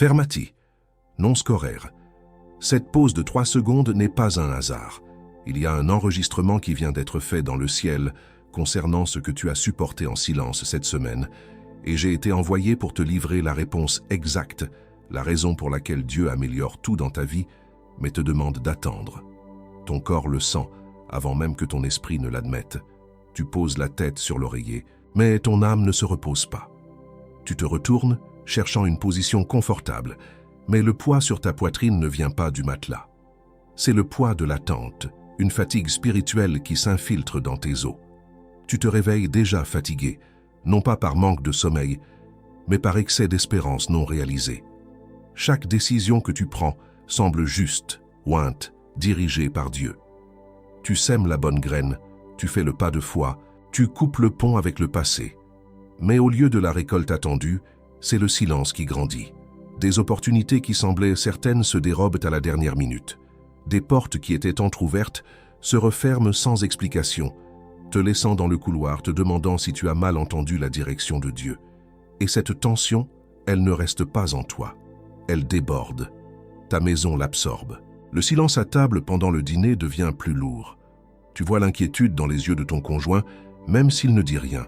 Fermati, non scorere. Cette pause de 3 secondes n'est pas un hasard. Il y a un enregistrement qui vient d'être fait dans le ciel concernant ce que tu as supporté en silence cette semaine, et j'ai été envoyé pour te livrer la réponse exacte, la raison pour laquelle Dieu améliore tout dans ta vie, mais te demande d'attendre. Ton corps le sent, avant même que ton esprit ne l'admette. Tu poses la tête sur l'oreiller, mais ton âme ne se repose pas. Tu te retournes, cherchant une position confortable, mais le poids sur ta poitrine ne vient pas du matelas. C'est le poids de l'attente, une fatigue spirituelle qui s'infiltre dans tes os. Tu te réveilles déjà fatigué, non pas par manque de sommeil, mais par excès d'espérance non réalisée. Chaque décision que tu prends semble juste, ointe, dirigée par Dieu. Tu sèmes la bonne graine, tu fais le pas de foi, tu coupes le pont avec le passé. Mais au lieu de la récolte attendue, c'est le silence qui grandit. Des opportunités qui semblaient certaines se dérobent à la dernière minute. Des portes qui étaient entr'ouvertes se referment sans explication, te laissant dans le couloir, te demandant si tu as mal entendu la direction de Dieu. Et cette tension, elle ne reste pas en toi. Elle déborde. Ta maison l'absorbe. Le silence à table pendant le dîner devient plus lourd. Tu vois l'inquiétude dans les yeux de ton conjoint, même s'il ne dit rien.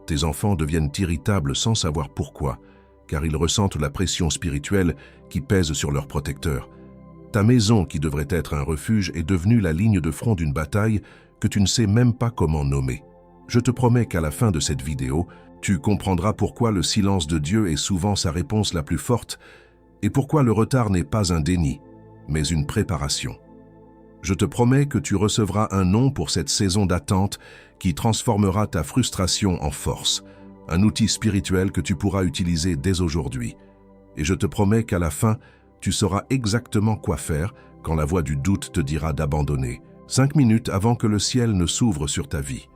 Tes enfants deviennent irritables sans savoir pourquoi, car ils ressentent la pression spirituelle qui pèse sur leur protecteur. Ta maison, qui devrait être un refuge, est devenue la ligne de front d'une bataille que tu ne sais même pas comment nommer. Je te promets qu'à la fin de cette vidéo, tu comprendras pourquoi le silence de Dieu est souvent sa réponse la plus forte et pourquoi le retard n'est pas un déni, mais une préparation. Je te promets que tu recevras un nom pour cette saison d'attente qui transformera ta frustration en force, un outil spirituel que tu pourras utiliser dès aujourd'hui. Et je te promets qu'à la fin, tu sauras exactement quoi faire quand la voix du doute te dira d'abandonner, 5 minutes avant que le ciel ne s'ouvre sur ta vie.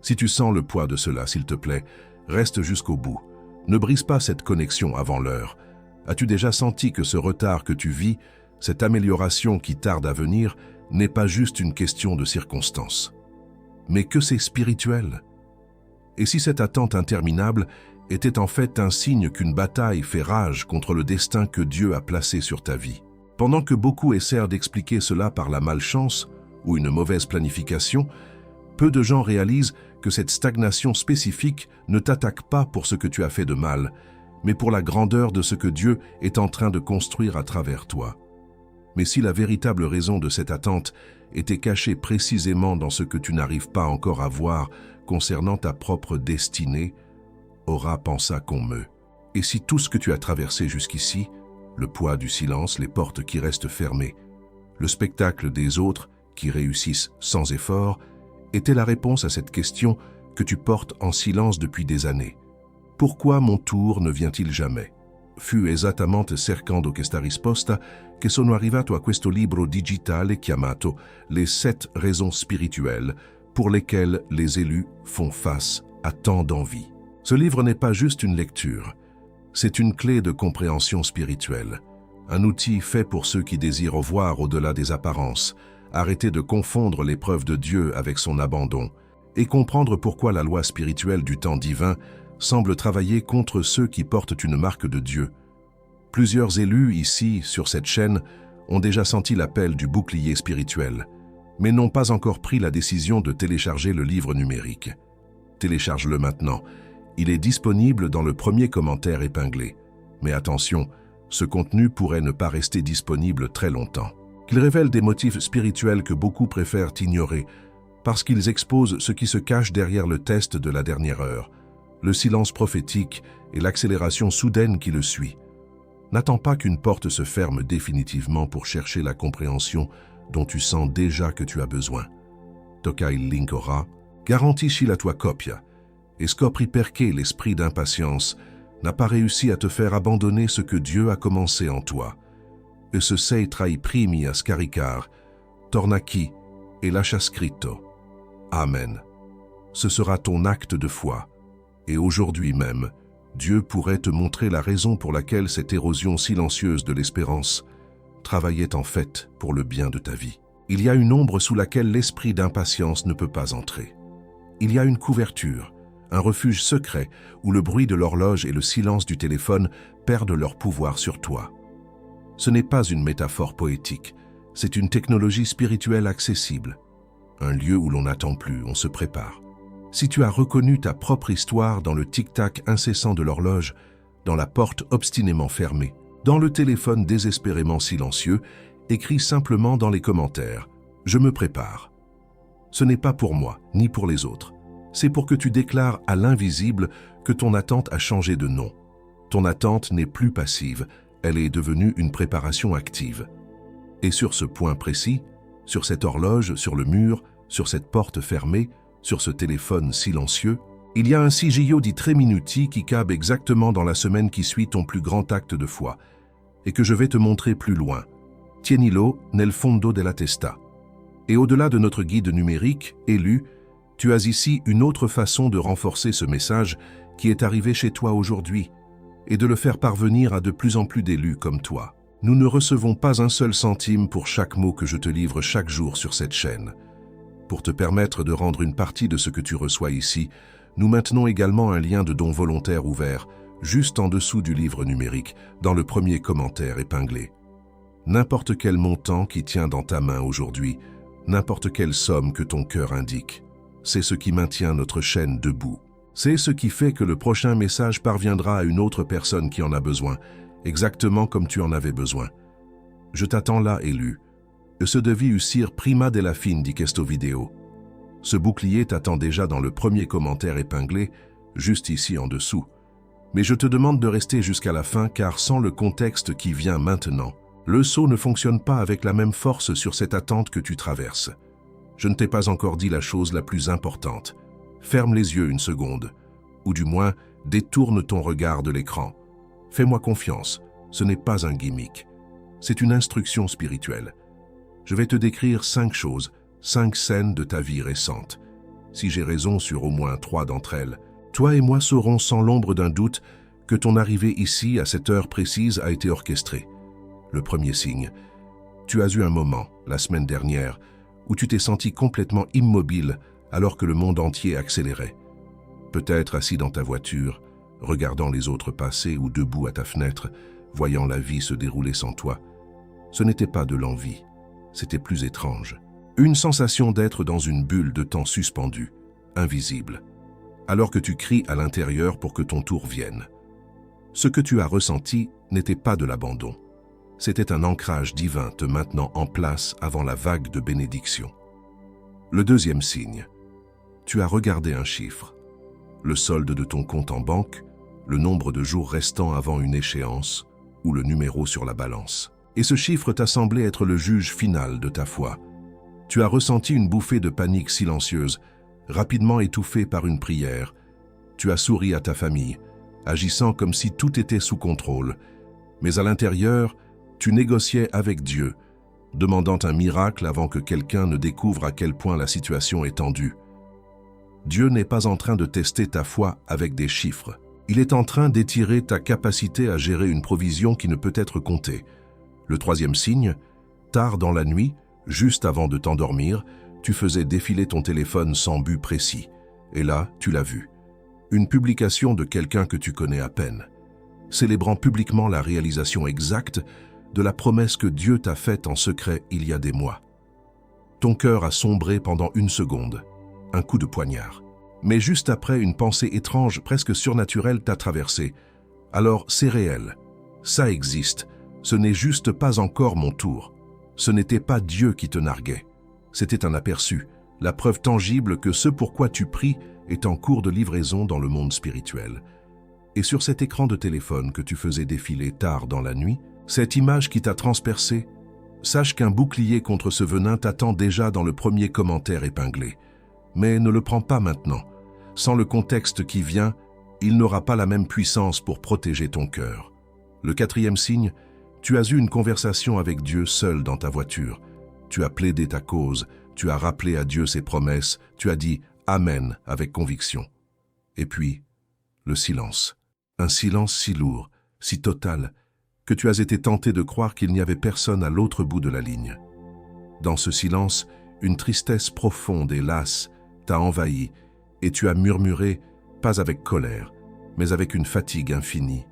Si tu sens le poids de cela, s'il te plaît, reste jusqu'au bout. Ne brise pas cette connexion avant l'heure. As-tu déjà senti que ce retard que tu vis, cette amélioration qui tarde à venir, n'est pas juste une question de circonstances, mais que c'est spirituel? Et si cette attente interminable était en fait un signe qu'une bataille fait rage contre le destin que Dieu a placé sur ta vie? Pendant que beaucoup essaient d'expliquer cela par la malchance ou une mauvaise planification, peu de gens réalisent que cette stagnation spécifique ne t'attaque pas pour ce que tu as fait de mal, mais pour la grandeur de ce que Dieu est en train de construire à travers toi. Mais si la véritable raison de cette attente était cachée précisément dans ce que tu n'arrives pas encore à voir concernant ta propre destinée, Ora pensa qu'on meut. Et si tout ce que tu as traversé jusqu'ici, le poids du silence, les portes qui restent fermées, le spectacle des autres qui réussissent sans effort, était la réponse à cette question que tu portes en silence depuis des années. Pourquoi mon tour ne vient-il jamais? Fu esattamente cercando questa risposta che sono arrivato a questo libro digitale chiamato Les 7 raisons spirituelles pour lesquelles les élus font face à tant d'envie. Ce livre n'est pas juste une lecture, c'est une clé de compréhension spirituelle, un outil fait pour ceux qui désirent voir au-delà des apparences, arrêter de confondre l'épreuve de Dieu avec son abandon et comprendre pourquoi la loi spirituelle du temps divin semble travailler contre ceux qui portent une marque de Dieu. Plusieurs élus ici, sur cette chaîne, ont déjà senti l'appel du bouclier spirituel, mais n'ont pas encore pris la décision de télécharger le livre numérique. Télécharge-le maintenant. Il est disponible dans le premier commentaire épinglé. Mais attention, ce contenu pourrait ne pas rester disponible très longtemps. Il révèle des motifs spirituels que beaucoup préfèrent ignorer, parce qu'ils exposent ce qui se cache derrière le test de la dernière heure, le silence prophétique et l'accélération soudaine qui le suit. N'attends pas qu'une porte se ferme définitivement pour chercher la compréhension dont tu sens déjà que tu as besoin. Toca il link ora, garantisci la tua copia, et scopri perché l'esprit d'impatience n'a pas réussi à te faire abandonner ce que Dieu a commencé en toi. E se sei tra i primi a scaricar, torna qui et lascia scritto. Amen. Ce sera ton acte de foi. Et aujourd'hui même, Dieu pourrait te montrer la raison pour laquelle cette érosion silencieuse de l'espérance travaillait en fait pour le bien de ta vie. Il y a une ombre sous laquelle l'esprit d'impatience ne peut pas entrer. Il y a une couverture, un refuge secret où le bruit de l'horloge et le silence du téléphone perdent leur pouvoir sur toi. Ce n'est pas une métaphore poétique, c'est une technologie spirituelle accessible. Un lieu où l'on n'attend plus, on se prépare. Si tu as reconnu ta propre histoire dans le tic-tac incessant de l'horloge, dans la porte obstinément fermée, dans le téléphone désespérément silencieux, écris simplement dans les commentaires « Je me prépare ». Ce n'est pas pour moi, ni pour les autres. C'est pour que tu déclares à l'invisible que ton attente a changé de nom. Ton attente n'est plus passive, elle est devenue une préparation active. Et sur ce point précis, sur cette horloge, sur le mur, sur cette porte fermée, sur ce téléphone silencieux, il y a un sigillo di 3 minuti qui cabe exactement dans la semaine qui suit ton plus grand acte de foi, et que je vais te montrer plus loin. Tienilo nel fondo della testa. Et au-delà de notre guide numérique, élu, tu as ici une autre façon de renforcer ce message qui est arrivé chez toi aujourd'hui, et de le faire parvenir à de plus en plus d'élus comme toi. Nous ne recevons pas un seul centime pour chaque mot que je te livre chaque jour sur cette chaîne. Pour te permettre de rendre une partie de ce que tu reçois ici, nous maintenons également un lien de don volontaire ouvert, juste en dessous du livre numérique, dans le premier commentaire épinglé. N'importe quel montant qui tient dans ta main aujourd'hui, n'importe quelle somme que ton cœur indique, c'est ce qui maintient notre chaîne debout. C'est ce qui fait que le prochain message parviendra à une autre personne qui en a besoin, exactement comme tu en avais besoin. Je t'attends là, élu. Ce devi uscir prima della fin di questo video. Ce bouclier t'attend déjà dans le premier commentaire épinglé, juste ici en dessous. Mais je te demande de rester jusqu'à la fin car sans le contexte qui vient maintenant, le saut ne fonctionne pas avec la même force sur cette attente que tu traverses. Je ne t'ai pas encore dit la chose la plus importante. Ferme les yeux une seconde, ou du moins détourne ton regard de l'écran. Fais-moi confiance, ce n'est pas un gimmick. C'est une instruction spirituelle. Je vais te décrire 5 choses, 5 scènes de ta vie récente. Si j'ai raison sur au moins 3 d'entre elles, toi et moi saurons sans l'ombre d'un doute que ton arrivée ici à cette heure précise a été orchestrée. Le premier signe, tu as eu un moment, la semaine dernière, où tu t'es senti complètement immobile alors que le monde entier accélérait. Peut-être assis dans ta voiture, regardant les autres passer ou debout à ta fenêtre, voyant la vie se dérouler sans toi. Ce n'était pas de l'envie, c'était plus étrange. Une sensation d'être dans une bulle de temps suspendue, invisible, alors que tu cries à l'intérieur pour que ton tour vienne. Ce que tu as ressenti n'était pas de l'abandon. C'était un ancrage divin te maintenant en place avant la vague de bénédiction. Le deuxième signe, tu as regardé un chiffre, le solde de ton compte en banque, le nombre de jours restants avant une échéance ou le numéro sur la balance. Et ce chiffre t'a semblé être le juge final de ta foi. Tu as ressenti une bouffée de panique silencieuse, rapidement étouffée par une prière. Tu as souri à ta famille, agissant comme si tout était sous contrôle. Mais à l'intérieur, tu négociais avec Dieu, demandant un miracle avant que quelqu'un ne découvre à quel point la situation est tendue. Dieu n'est pas en train de tester ta foi avec des chiffres. Il est en train d'étirer ta capacité à gérer une provision qui ne peut être comptée. Le troisième signe, tard dans la nuit, juste avant de t'endormir, tu faisais défiler ton téléphone sans but précis. Et là, tu l'as vu. Une publication de quelqu'un que tu connais à peine, célébrant publiquement la réalisation exacte de la promesse que Dieu t'a faite en secret il y a des mois. Ton cœur a sombré pendant une seconde, un coup de poignard. Mais juste après, une pensée étrange, presque surnaturelle t'a traversé. Alors c'est réel, ça existe, ce n'est juste pas encore mon tour. Ce n'était pas Dieu qui te narguait. C'était un aperçu, la preuve tangible que ce pourquoi tu pries est en cours de livraison dans le monde spirituel. Et sur cet écran de téléphone que tu faisais défiler tard dans la nuit, cette image qui t'a transpercé, sache qu'un bouclier contre ce venin t'attend déjà dans le premier commentaire épinglé. Mais ne le prends pas maintenant. Sans le contexte qui vient, il n'aura pas la même puissance pour protéger ton cœur. Le quatrième signe, tu as eu une conversation avec Dieu seul dans ta voiture. Tu as plaidé ta cause, tu as rappelé à Dieu ses promesses, tu as dit « Amen » avec conviction. Et puis, le silence. Un silence si lourd, si total, que tu as été tenté de croire qu'il n'y avait personne à l'autre bout de la ligne. Dans ce silence, une tristesse profonde et lasse t'a envahi et tu as murmuré pas avec colère, mais avec une fatigue infinie.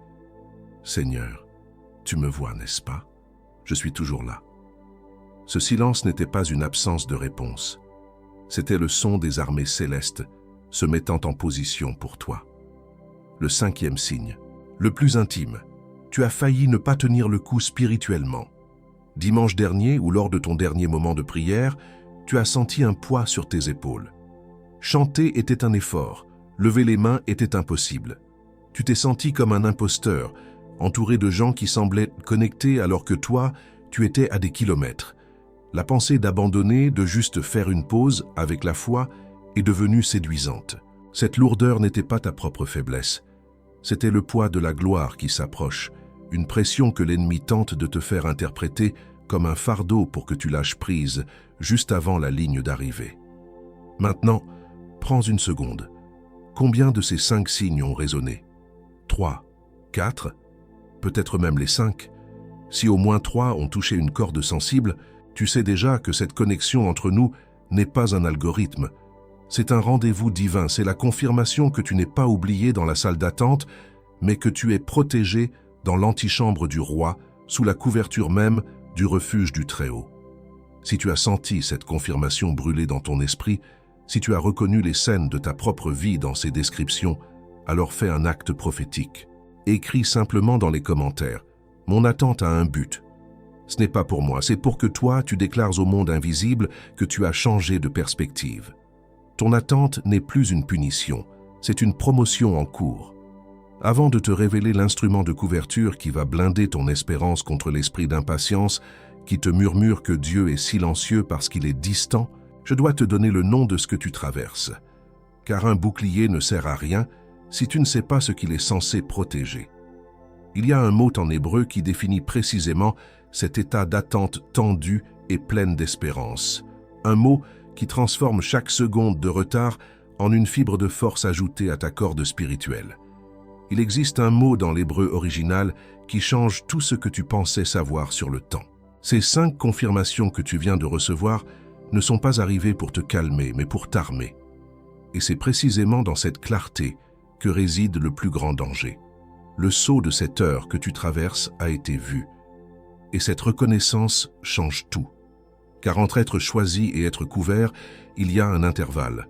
Seigneur, tu me vois, n'est-ce pas? Je suis toujours là. Ce silence n'était pas une absence de réponse. C'était le son des armées célestes se mettant en position pour toi. Le 5e signe, le plus intime. Tu as failli ne pas tenir le coup spirituellement. Dimanche dernier, ou lors de ton dernier moment de prière, tu as senti un poids sur tes épaules. Chanter était un effort, lever les mains était impossible. Tu t'es senti comme un imposteur, entouré de gens qui semblaient connectés alors que toi, tu étais à des kilomètres. La pensée d'abandonner, de juste faire une pause avec la foi, est devenue séduisante. Cette lourdeur n'était pas ta propre faiblesse. C'était le poids de la gloire qui s'approche, une pression que l'ennemi tente de te faire interpréter comme un fardeau pour que tu lâches prise juste avant la ligne d'arrivée. Maintenant, prends une seconde. Combien de ces 5 signes ont résonné? 3, 4, peut-être même les 5. Si au moins 3 ont touché une corde sensible, tu sais déjà que cette connexion entre nous n'est pas un algorithme. C'est un rendez-vous divin, c'est la confirmation que tu n'es pas oublié dans la salle d'attente, mais que tu es protégé dans l'antichambre du roi, sous la couverture même du refuge du Très-Haut. Si tu as senti cette confirmation brûler dans ton esprit, si tu as reconnu les scènes de ta propre vie dans ces descriptions, alors fais un acte prophétique. Écris simplement dans les commentaires « Mon attente a un but ». Ce n'est pas pour moi, c'est pour que toi, tu déclares au monde invisible que tu as changé de perspective. Ton attente n'est plus une punition, c'est une promotion en cours. Avant de te révéler l'instrument de couverture qui va blinder ton espérance contre l'esprit d'impatience, qui te murmure que Dieu est silencieux parce qu'il est distant, je dois te donner le nom de ce que tu traverses. Car un bouclier ne sert à rien si tu ne sais pas ce qu'il est censé protéger. Il y a un mot en hébreu qui définit précisément cet état d'attente tendue et pleine d'espérance. Un mot qui transforme chaque seconde de retard en une fibre de force ajoutée à ta corde spirituelle. Il existe un mot dans l'hébreu original qui change tout ce que tu pensais savoir sur le temps. Ces 5 confirmations que tu viens de recevoir ne sont pas arrivées pour te calmer, mais pour t'armer. Et c'est précisément dans cette clarté que réside le plus grand danger. Le sceau de cette heure que tu traverses a été vu. Et cette reconnaissance change tout. Car entre être choisi et être couvert, il y a un intervalle.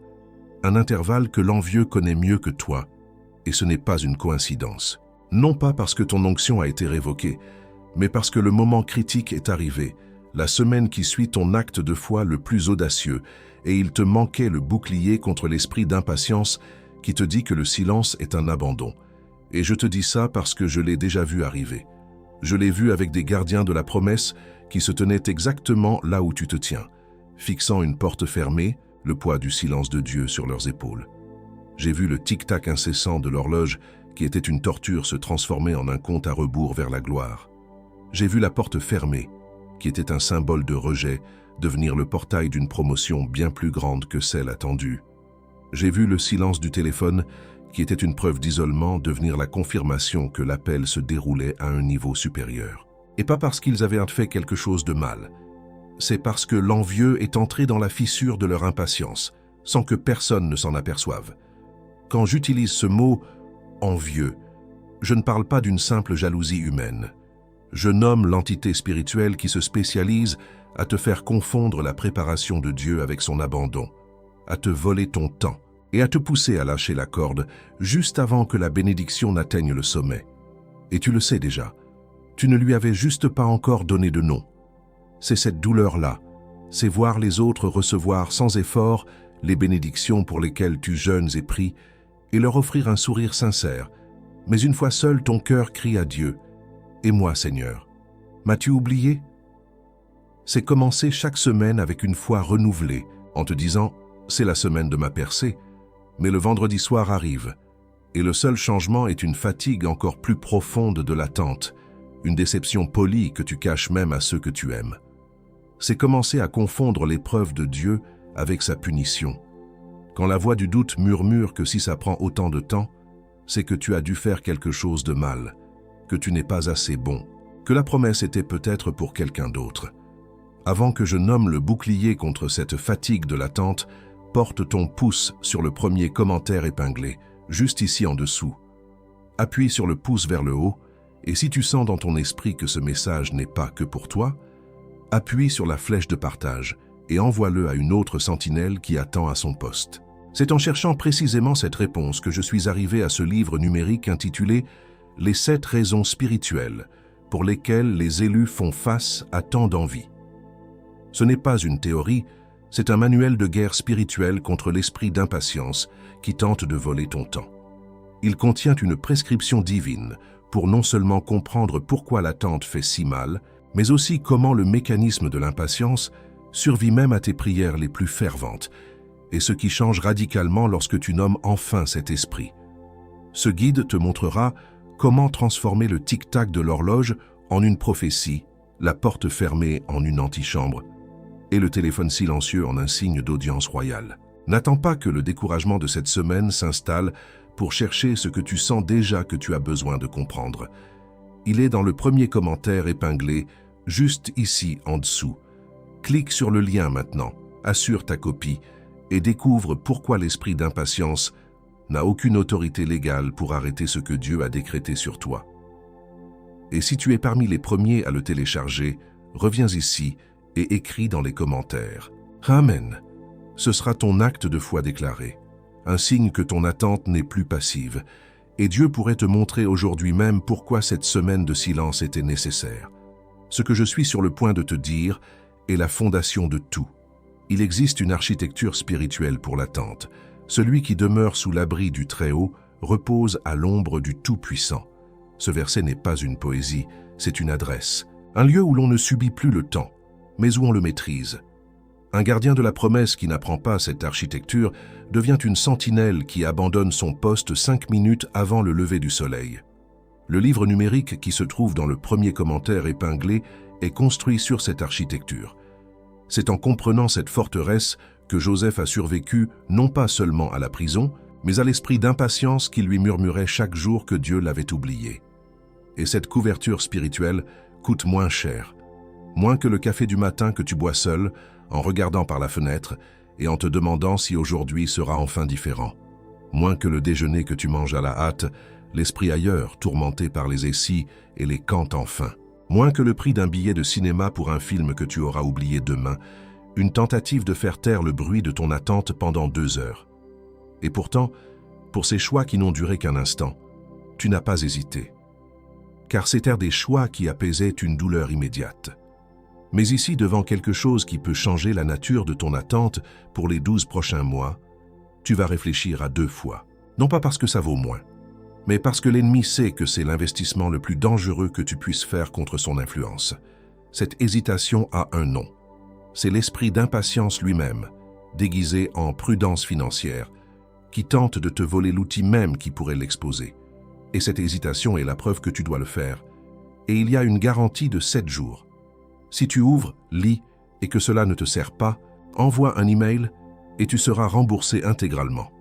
Un intervalle que l'envieux connaît mieux que toi. Et ce n'est pas une coïncidence. Non pas parce que ton onction a été révoquée, mais parce que le moment critique est arrivé, la semaine qui suit ton acte de foi le plus audacieux, et il te manquait le bouclier contre l'esprit d'impatience qui te dit que le silence est un abandon. Et je te dis ça parce que je l'ai déjà vu arriver. Je l'ai vu avec des gardiens de la promesse qui se tenaient exactement là où tu te tiens, fixant une porte fermée, le poids du silence de Dieu sur leurs épaules. J'ai vu le tic-tac incessant de l'horloge qui était une torture se transformer en un compte à rebours vers la gloire. J'ai vu la porte fermée, qui était un symbole de rejet, devenir le portail d'une promotion bien plus grande que celle attendue. J'ai vu le silence du téléphone, qui était une preuve d'isolement, devenir la confirmation que l'appel se déroulait à un niveau supérieur. Et pas parce qu'ils avaient fait quelque chose de mal. C'est parce que l'envieux est entré dans la fissure de leur impatience, sans que personne ne s'en aperçoive. Quand j'utilise ce mot « envieux », je ne parle pas d'une simple jalousie humaine. Je nomme l'entité spirituelle qui se spécialise à te faire confondre la préparation de Dieu avec son abandon, à te voler ton temps et à te pousser à lâcher la corde juste avant que la bénédiction n'atteigne le sommet. Et tu le sais déjà, tu ne lui avais juste pas encore donné de nom. C'est cette douleur-là, c'est voir les autres recevoir sans effort les bénédictions pour lesquelles tu jeûnes et pries, et leur offrir un sourire sincère. Mais une fois seul, ton cœur crie à Dieu. « Et moi, Seigneur, m'as-tu oublié ?» C'est commencer chaque semaine avec une foi renouvelée, en te disant « c'est la semaine de ma percée », mais le vendredi soir arrive, et le seul changement est une fatigue encore plus profonde de l'attente, une déception polie que tu caches même à ceux que tu aimes. C'est commencer à confondre l'épreuve de Dieu avec sa punition. Quand la voix du doute murmure que si ça prend autant de temps, c'est que tu as dû faire quelque chose de mal, que tu n'es pas assez bon, que la promesse était peut-être pour quelqu'un d'autre. Avant que je nomme le bouclier contre cette fatigue de l'attente, porte ton pouce sur le premier commentaire épinglé. juste ici en dessous. Appuie sur le pouce vers le haut, et si tu sens dans ton esprit que ce message n'est pas que pour toi, appuie sur la flèche de partage et envoie-le à une autre sentinelle qui attend à son poste. C'est en cherchant précisément cette réponse que je suis arrivé à ce livre numérique intitulé « Les 7 raisons spirituelles pour lesquelles les élus font face à tant d'envie ». Ce n'est pas une théorie, c'est un manuel de guerre spirituelle contre l'esprit d'impatience qui tente de voler ton temps. Il contient une prescription divine pour non seulement comprendre pourquoi l'attente fait si mal, mais aussi comment le mécanisme de l'impatience survit même à tes prières les plus ferventes, et ce qui change radicalement lorsque tu nommes enfin cet esprit. Ce guide te montrera comment transformer le tic-tac de l'horloge en une prophétie, la porte fermée en une antichambre, et le téléphone silencieux en un signe d'audience royale. N'attends pas que le découragement de cette semaine s'installe pour chercher ce que tu sens déjà que tu as besoin de comprendre. Il est dans le premier commentaire épinglé, juste ici en dessous. Clique sur le lien maintenant, assure ta copie et découvre pourquoi l'esprit d'impatience n'a aucune autorité légale pour arrêter ce que Dieu a décrété sur toi. Et si tu es parmi les premiers à le télécharger, reviens ici et écris dans les commentaires. Amen. Ce sera ton acte de foi déclaré, un signe que ton attente n'est plus passive, et Dieu pourrait te montrer aujourd'hui même pourquoi cette semaine de silence était nécessaire. Ce que je suis sur le point de te dire est la fondation de tout. Il existe une architecture spirituelle pour l'attente. Celui qui demeure sous l'abri du Très-Haut repose à l'ombre du Tout-Puissant. Ce verset n'est pas une poésie, c'est une adresse, un lieu où l'on ne subit plus le temps, mais où on le maîtrise. Un gardien de la promesse qui n'apprend pas cette architecture devient une sentinelle qui abandonne son poste 5 minutes avant le lever du soleil. Le livre numérique qui se trouve dans le premier commentaire épinglé est construit sur cette architecture. C'est en comprenant cette forteresse que Joseph a survécu non pas seulement à la prison, mais à l'esprit d'impatience qui lui murmurait chaque jour que Dieu l'avait oublié. Et cette couverture spirituelle coûte moins cher, moins que le café du matin que tu bois seul, en regardant par la fenêtre et en te demandant si aujourd'hui sera enfin différent. Moins que le déjeuner que tu manges à la hâte, l'esprit ailleurs, tourmenté par les essais et les quand enfin. Moins que le prix d'un billet de cinéma pour un film que tu auras oublié demain, une tentative de faire taire le bruit de ton attente pendant 2 heures. Et pourtant, pour ces choix qui n'ont duré qu'un instant, tu n'as pas hésité. Car c'étaient des choix qui apaisaient une douleur immédiate. Mais ici, devant quelque chose qui peut changer la nature de ton attente pour les 12 prochains mois, tu vas réfléchir à 2 fois. Non pas parce que ça vaut moins, mais parce que l'ennemi sait que c'est l'investissement le plus dangereux que tu puisses faire contre son influence. Cette hésitation a un nom. C'est l'esprit d'impatience lui-même, déguisé en prudence financière, qui tente de te voler l'outil même qui pourrait l'exposer. Et cette hésitation est la preuve que tu dois le faire. Et il y a une garantie de 7 jours. Si tu ouvres, lis et que cela ne te sert pas, envoie un email et tu seras remboursé intégralement.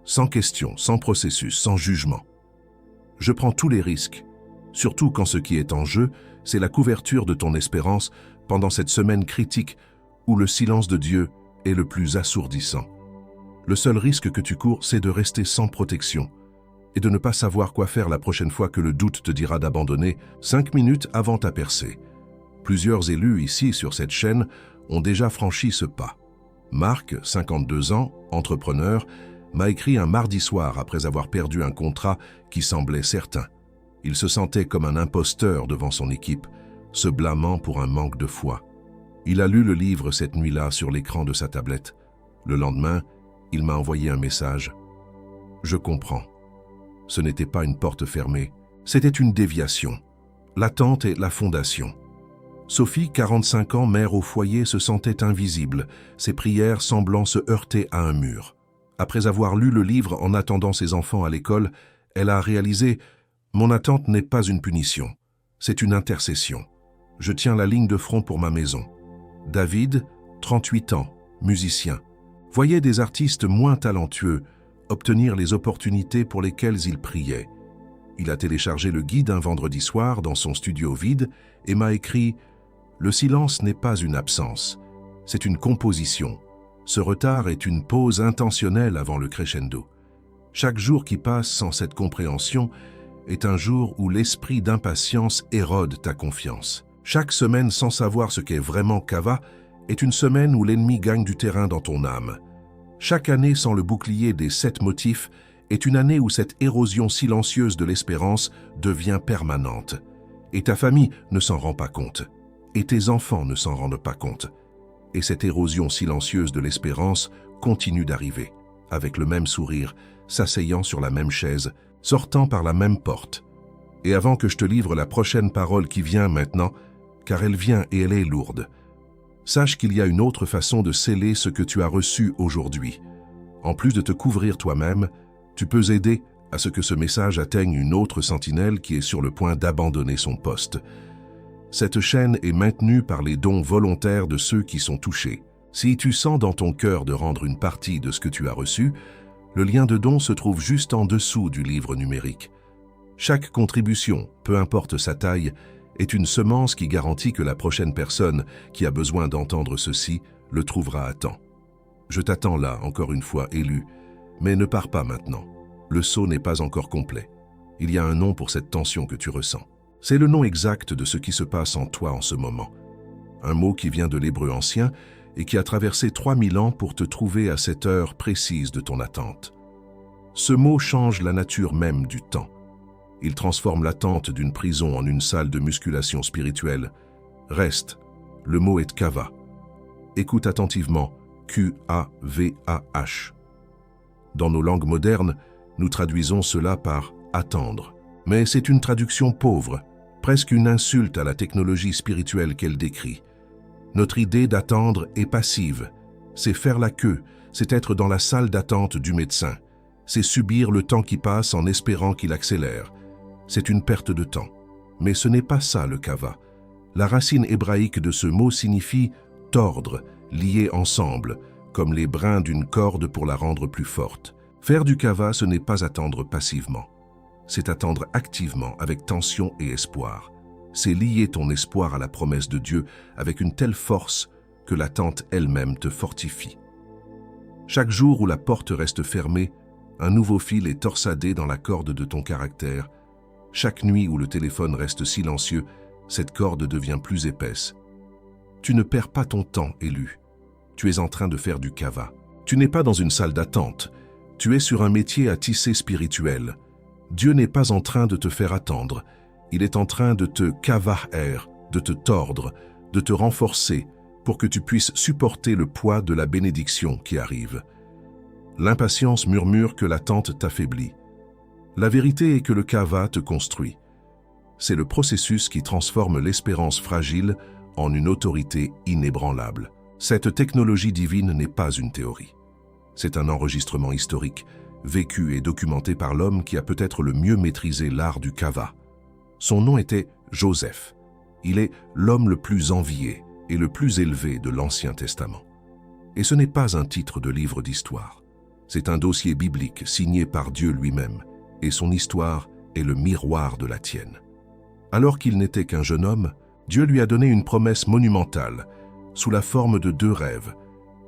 Sans question, sans processus, sans jugement. Je prends tous les risques, surtout quand ce qui est en jeu, c'est la couverture de ton espérance pendant cette semaine critique où le silence de Dieu est le plus assourdissant. Le seul risque que tu cours, c'est de rester sans protection et de ne pas savoir quoi faire la prochaine fois que le doute te dira d'abandonner 5 minutes avant ta percée. Plusieurs élus ici sur cette chaîne ont déjà franchi ce pas. Marc, 52 ans, entrepreneur, m'a écrit un mardi soir après avoir perdu un contrat qui semblait certain. Il se sentait comme un imposteur devant son équipe, se blâmant pour un manque de foi. Il a lu le livre cette nuit-là sur l'écran de sa tablette. Le lendemain, il m'a envoyé un message. « Je comprends. Ce n'était pas une porte fermée, c'était une déviation. L'attente est la fondation. » Sophie, 45 ans, mère au foyer, se sentait invisible, ses prières semblant se heurter à un mur. Après avoir lu le livre en attendant ses enfants à l'école, elle a réalisé « Mon attente n'est pas une punition, c'est une intercession. Je tiens la ligne de front pour ma maison. » David, 38 ans, musicien, voyait des artistes moins talentueux obtenir les opportunités pour lesquelles il priait. Il a téléchargé le guide un vendredi soir dans son studio vide et m'a écrit « Le silence n'est pas une absence, c'est une composition. Ce retard est une pause intentionnelle avant le crescendo. » Chaque jour qui passe sans cette compréhension est un jour où l'esprit d'impatience érode ta confiance. Chaque semaine sans savoir ce qu'est vraiment Kava est une semaine où l'ennemi gagne du terrain dans ton âme. Chaque année sans le bouclier des 7 motifs est une année où cette érosion silencieuse de l'espérance devient permanente. Et ta famille ne s'en rend pas compte. Et tes enfants ne s'en rendent pas compte. Et cette érosion silencieuse de l'espérance continue d'arriver, avec le même sourire, s'asseyant sur la même chaise, sortant par la même porte. Et avant que je te livre la prochaine parole qui vient maintenant, car elle vient et elle est lourde, sache qu'il y a une autre façon de sceller ce que tu as reçu aujourd'hui. En plus de te couvrir toi-même, tu peux aider à ce que ce message atteigne une autre sentinelle qui est sur le point d'abandonner son poste. Cette chaîne est maintenue par les dons volontaires de ceux qui sont touchés. Si tu sens dans ton cœur de rendre une partie de ce que tu as reçu, le lien de don se trouve juste en dessous du livre numérique. Chaque contribution, peu importe sa taille, est une semence qui garantit que la prochaine personne qui a besoin d'entendre ceci le trouvera à temps. Je t'attends là, encore une fois, élu, mais ne pars pas maintenant. Le saut n'est pas encore complet. Il y a un nom pour cette tension que tu ressens. C'est le nom exact de ce qui se passe en toi en ce moment. Un mot qui vient de l'hébreu ancien et qui a traversé 3000 ans pour te trouver à cette heure précise de ton attente. Ce mot change la nature même du temps. Il transforme l'attente d'une prison en une salle de musculation spirituelle. Reste, le mot est Kava. Écoute attentivement, Q-A-V-A-H. Dans nos langues modernes, nous traduisons cela par « attendre ». Mais c'est une traduction pauvre, presque une insulte à la technologie spirituelle qu'elle décrit. Notre idée d'attendre est passive. C'est faire la queue, c'est être dans la salle d'attente du médecin. C'est subir le temps qui passe en espérant qu'il accélère. C'est une perte de temps. Mais ce n'est pas ça le kava. La racine hébraïque de ce mot signifie « tordre », lier ensemble, comme les brins d'une corde pour la rendre plus forte. Faire du kava, ce n'est pas attendre passivement. C'est attendre activement, avec tension et espoir. C'est lier ton espoir à la promesse de Dieu avec une telle force que l'attente elle-même te fortifie. Chaque jour où la porte reste fermée, un nouveau fil est torsadé dans la corde de ton caractère. Chaque nuit où le téléphone reste silencieux, cette corde devient plus épaisse. Tu ne perds pas ton temps, élu. Tu es en train de faire du kava. Tu n'es pas dans une salle d'attente. Tu es sur un métier à tisser spirituel. Dieu n'est pas en train de te faire attendre. Il est en train de te kavaher, de te tordre, de te renforcer pour que tu puisses supporter le poids de la bénédiction qui arrive. L'impatience murmure que l'attente t'affaiblit. La vérité est que le kava te construit. C'est le processus qui transforme l'espérance fragile en une autorité inébranlable. Cette technologie divine n'est pas une théorie. C'est un enregistrement historique, vécu et documenté par l'homme qui a peut-être le mieux maîtrisé l'art du kava. Son nom était Joseph. Il est l'homme le plus envié et le plus élevé de l'Ancien Testament. Et ce n'est pas un titre de livre d'histoire. C'est un dossier biblique signé par Dieu lui-même, et son histoire est le miroir de la tienne. Alors qu'il n'était qu'un jeune homme, Dieu lui a donné une promesse monumentale, sous la forme de 2 rêves.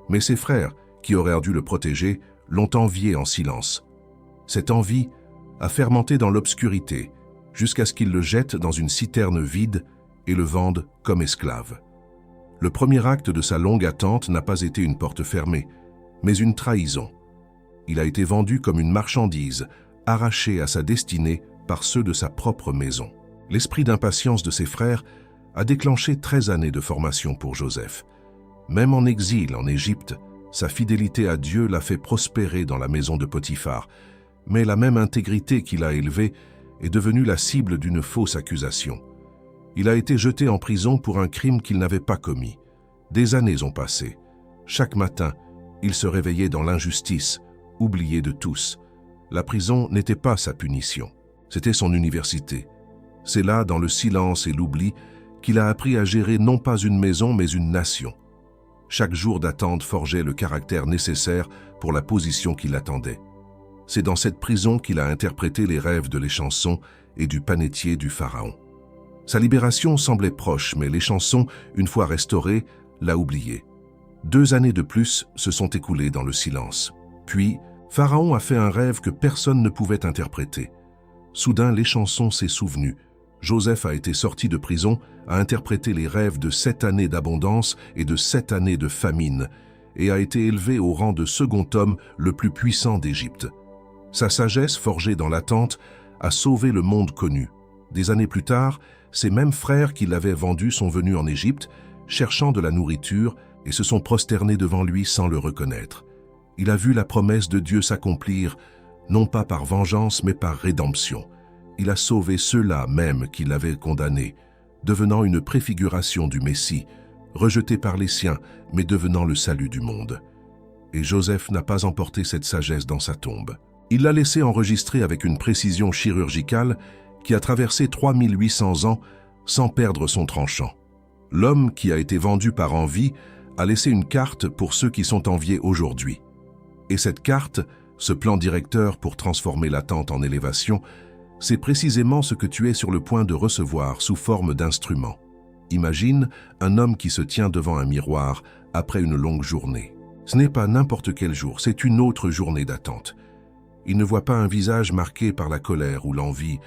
Mais ses frères, qui auraient dû le protéger, l'ont envié en silence. Cette envie a fermenté dans l'obscurité, jusqu'à ce qu'il le jette dans une citerne vide et le vende comme esclave. Le premier acte de sa longue attente n'a pas été une porte fermée, mais une trahison. Il a été vendu comme une marchandise, arraché à sa destinée par ceux de sa propre maison. L'esprit d'impatience de ses frères a déclenché 13 années de formation pour Joseph. Même en exil en Égypte, sa fidélité à Dieu l'a fait prospérer dans la maison de Potiphar, mais la même intégrité qui l'a élevé est devenue la cible d'une fausse accusation. Il a été jeté en prison pour un crime qu'il n'avait pas commis. Des années ont passé. Chaque matin, il se réveillait dans l'injustice, oublié de tous. La prison n'était pas sa punition, c'était son université. C'est là, dans le silence et l'oubli, qu'il a appris à gérer non pas une maison, mais une nation. Chaque jour d'attente forgeait le caractère nécessaire pour la position qui l'attendait. C'est dans cette prison qu'il a interprété les rêves de l'échanson et du panetier du pharaon. Sa libération semblait proche, mais l'échanson, une fois restauré, l'a oublié. 2 années de plus se sont écoulées dans le silence. Puis, Pharaon a fait un rêve que personne ne pouvait interpréter. Soudain, l'échanson s'est souvenu. Joseph a été sorti de prison, a interprété les rêves de 7 années d'abondance et de 7 années de famine, et a été élevé au rang de second homme le plus puissant d'Égypte. Sa sagesse, forgée dans l'attente, a sauvé le monde connu. Des années plus tard, ses mêmes frères qui l'avaient vendu sont venus en Égypte, cherchant de la nourriture, et se sont prosternés devant lui sans le reconnaître. Il a vu la promesse de Dieu s'accomplir, non pas par vengeance, mais par rédemption. Il a sauvé ceux-là même qui l'avaient condamné, devenant une préfiguration du Messie, rejeté par les siens, mais devenant le salut du monde. Et Joseph n'a pas emporté cette sagesse dans sa tombe. Il l'a laissée enregistrer avec une précision chirurgicale qui a traversé 3800 ans sans perdre son tranchant. L'homme qui a été vendu par envie a laissé une carte pour ceux qui sont enviés aujourd'hui. Et cette carte, ce plan directeur pour transformer l'attente en élévation, c'est précisément ce que tu es sur le point de recevoir sous forme d'instrument. Imagine un homme qui se tient devant un miroir après une longue journée. Ce n'est pas n'importe quel jour, c'est une autre journée d'attente. Il ne voit pas un visage marqué par la colère ou l'envie,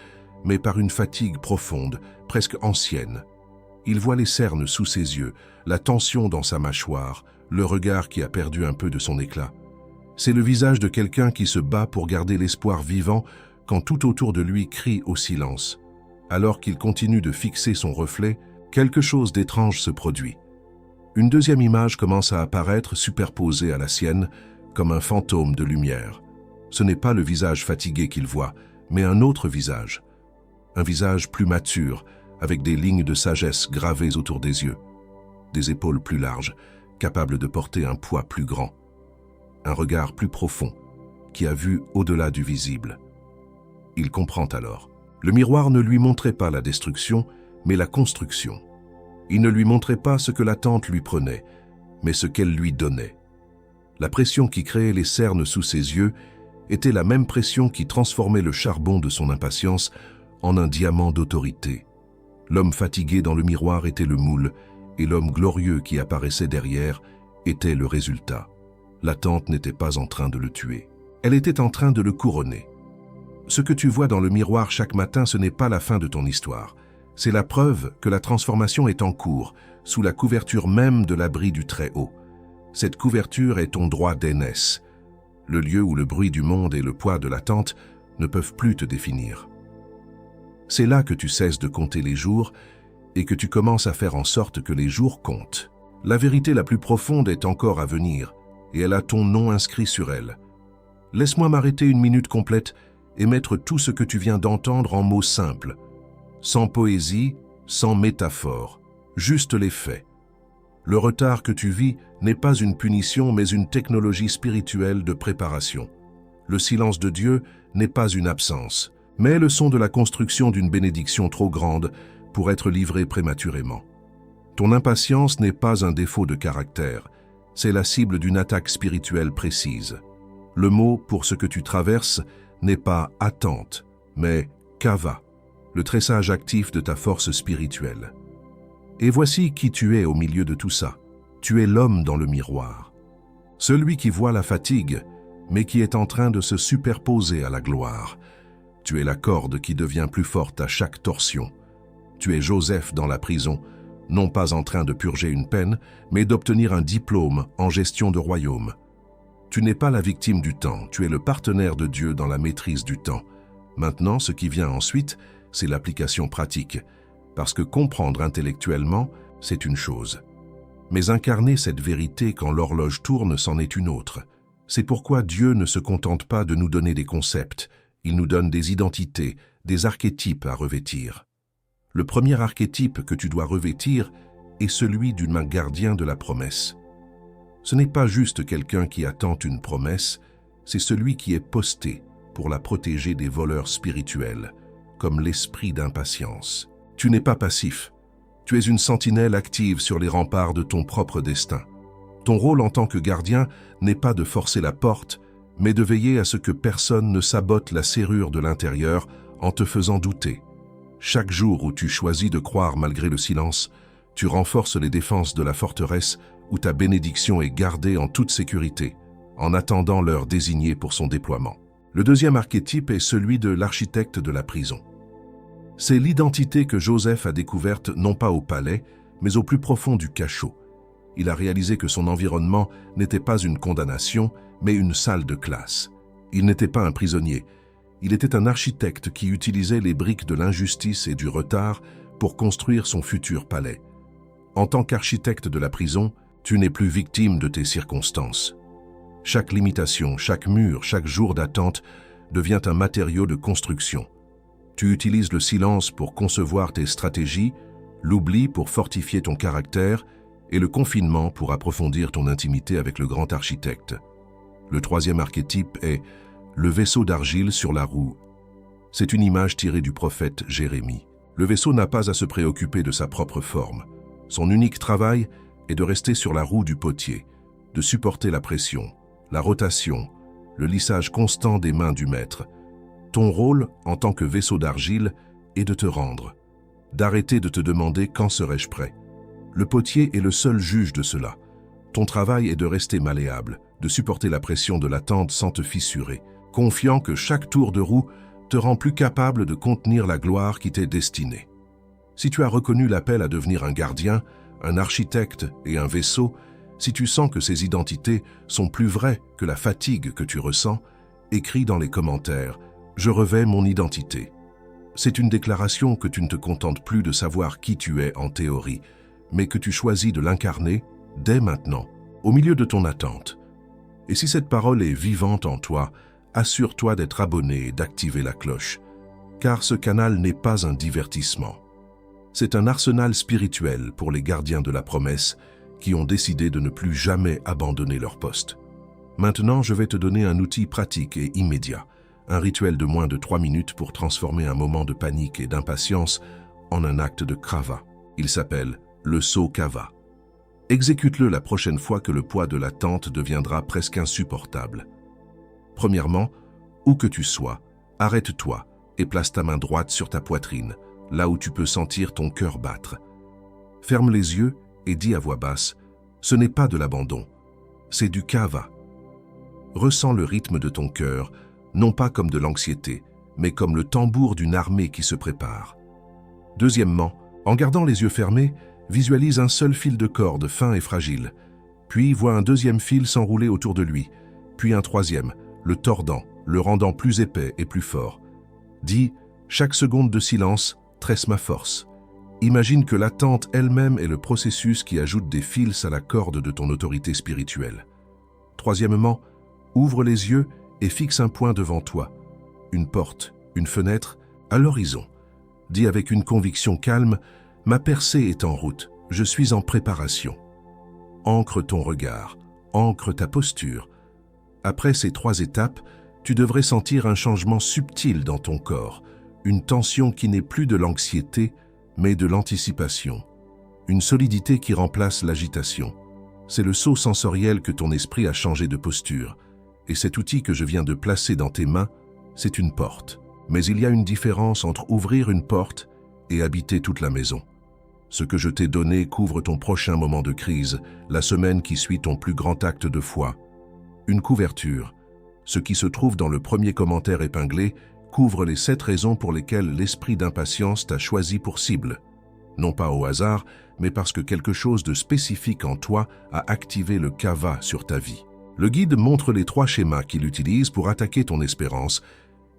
mais par une fatigue profonde, presque ancienne. Il voit les cernes sous ses yeux, la tension dans sa mâchoire, le regard qui a perdu un peu de son éclat. C'est le visage de quelqu'un qui se bat pour garder l'espoir vivant quand tout autour de lui crie au silence. Alors qu'il continue de fixer son reflet, quelque chose d'étrange se produit. Une deuxième image commence à apparaître superposée à la sienne, comme un fantôme de lumière. Ce n'est pas le visage fatigué qu'il voit, mais un autre visage. Un visage plus mature, avec des lignes de sagesse gravées autour des yeux. Des épaules plus larges, capables de porter un poids plus grand. Un regard plus profond, qui a vu au-delà du visible. Il comprend alors. Le miroir ne lui montrait pas la destruction, mais la construction. Il ne lui montrait pas ce que l'attente lui prenait, mais ce qu'elle lui donnait. La pression qui créait les cernes sous ses yeux était la même pression qui transformait le charbon de son impatience en un diamant d'autorité. L'homme fatigué dans le miroir était le moule, et l'homme glorieux qui apparaissait derrière était le résultat. L'attente n'était pas en train de le tuer. Elle était en train de le couronner. Ce que tu vois dans le miroir chaque matin, ce n'est pas la fin de ton histoire. C'est la preuve que la transformation est en cours, sous la couverture même de l'abri du Très-Haut. Cette couverture est ton droit d'aînesse, le lieu où le bruit du monde et le poids de l'attente ne peuvent plus te définir. C'est là que tu cesses de compter les jours et que tu commences à faire en sorte que les jours comptent. La vérité la plus profonde est encore à venir, et elle a ton nom inscrit sur elle. Laisse-moi m'arrêter une minute complète et mettre tout ce que tu viens d'entendre en mots simples, sans poésie, sans métaphore, juste les faits. Le retard que tu vis n'est pas une punition, mais une technologie spirituelle de préparation. Le silence de Dieu n'est pas une absence, mais le son de la construction d'une bénédiction trop grande pour être livrée prématurément. Ton impatience n'est pas un défaut de caractère, c'est la cible d'une attaque spirituelle précise. Le mot pour ce que tu traverses n'est pas attente, mais kava, le tressage actif de ta force spirituelle. Et voici qui tu es au milieu de tout ça. Tu es l'homme dans le miroir. Celui qui voit la fatigue, mais qui est en train de se superposer à la gloire. Tu es la corde qui devient plus forte à chaque torsion. Tu es Joseph dans la prison, non pas en train de purger une peine, mais d'obtenir un diplôme en gestion de royaume. Tu n'es pas la victime du temps, tu es le partenaire de Dieu dans la maîtrise du temps. Maintenant, ce qui vient ensuite, c'est l'application pratique, parce que comprendre intellectuellement, c'est une chose. Mais incarner cette vérité quand l'horloge tourne, c'en est une autre. C'est pourquoi Dieu ne se contente pas de nous donner des concepts, il nous donne des identités, des archétypes à revêtir. Le premier archétype que tu dois revêtir est celui du gardien de la promesse. Ce n'est pas juste quelqu'un qui attend une promesse, c'est celui qui est posté pour la protéger des voleurs spirituels, comme l'esprit d'impatience. Tu n'es pas passif, tu es une sentinelle active sur les remparts de ton propre destin. Ton rôle en tant que gardien n'est pas de forcer la porte, mais de veiller à ce que personne ne sabote la serrure de l'intérieur en te faisant douter. Chaque jour où tu choisis de croire malgré le silence, tu renforces les défenses de la forteresse où ta bénédiction est gardée en toute sécurité. en attendant l'heure désignée pour son déploiement. Le deuxième archétype est celui de l'architecte de la prison. C'est l'identité que Joseph a découverte non pas au palais, mais au plus profond du cachot. Il a réalisé que son environnement n'était pas une condamnation, mais une salle de classe. Il n'était pas un prisonnier. Il était un architecte qui utilisait les briques de l'injustice et du retard pour construire son futur palais. En tant qu'architecte de la prison, tu n'es plus victime de tes circonstances. Chaque limitation, chaque mur, chaque jour d'attente devient un matériau de construction. Tu utilises le silence pour concevoir tes stratégies, l'oubli pour fortifier ton caractère et le confinement pour approfondir ton intimité avec le grand architecte. Le troisième archétype est le vaisseau d'argile sur la roue. C'est une image tirée du prophète Jérémie. Le vaisseau n'a pas à se préoccuper de sa propre forme. Son unique travail est de rester sur la roue du potier, de supporter la pression, la rotation, le lissage constant des mains du maître. Ton rôle, en tant que vaisseau d'argile, est de te rendre, d'arrêter de te demander quand serai-je prêt. Le potier est le seul juge de cela. Ton travail est de rester malléable, de supporter la pression de l'attente sans te fissurer, confiant que chaque tour de roue te rend plus capable de contenir la gloire qui t'est destinée. Si tu as reconnu l'appel à devenir un gardien, un architecte et un vaisseau, si tu sens que ces identités sont plus vraies que la fatigue que tu ressens, écris dans les commentaires « Je revêts mon identité ». C'est une déclaration que tu ne te contentes plus de savoir qui tu es en théorie, mais que tu choisis de l'incarner dès maintenant, au milieu de ton attente. Et si cette parole est vivante en toi, assure-toi d'être abonné et d'activer la cloche, car ce canal n'est pas un divertissement. C'est un arsenal spirituel pour les gardiens de la promesse qui ont décidé de ne plus jamais abandonner leur poste. Maintenant, je vais te donner un outil pratique et immédiat, un rituel de moins de 3 minutes pour transformer un moment de panique et d'impatience en un acte de Krava. Il s'appelle le saut Kava. Exécute-le la prochaine fois que le poids de l'attente deviendra presque insupportable. Premièrement, où que tu sois, arrête-toi et place ta main droite sur ta poitrine, là où tu peux sentir ton cœur battre. Ferme les yeux et dis à voix basse, ce n'est pas de l'abandon, c'est du Kava. Ressens le rythme de ton cœur, non pas comme de l'anxiété, mais comme le tambour d'une armée qui se prépare. Deuxièmement, en gardant les yeux fermés, visualise un seul fil de corde fin et fragile, puis vois un deuxième fil s'enrouler autour de lui, puis un troisième, le tordant, le rendant plus épais et plus fort. Dis, chaque seconde de silence tresse ma force. Imagine que l'attente elle-même est le processus qui ajoute des fils à la corde de ton autorité spirituelle. Troisièmement, ouvre les yeux et fixe un point devant toi, une porte, une fenêtre, à l'horizon. Dis avec une conviction calme, ma percée est en route, je suis en préparation. Ancre ton regard, ancre ta posture. Après ces 3 étapes, tu devrais sentir un changement subtil dans ton corps, une tension qui n'est plus de l'anxiété, mais de l'anticipation. Une solidité qui remplace l'agitation. C'est le saut sensoriel que ton esprit a changé de posture. Et cet outil que je viens de placer dans tes mains, c'est une porte. Mais il y a une différence entre ouvrir une porte et habiter toute la maison. Ce que je t'ai donné couvre ton prochain moment de crise, la semaine qui suit ton plus grand acte de foi. Une couverture. Ce qui se trouve dans le premier commentaire épinglé couvre les 7 raisons pour lesquelles l'esprit d'impatience t'a choisi pour cible. Non pas au hasard, mais parce que quelque chose de spécifique en toi a activé le Kava sur ta vie. Le guide montre les 3 schémas qu'il utilise pour attaquer ton espérance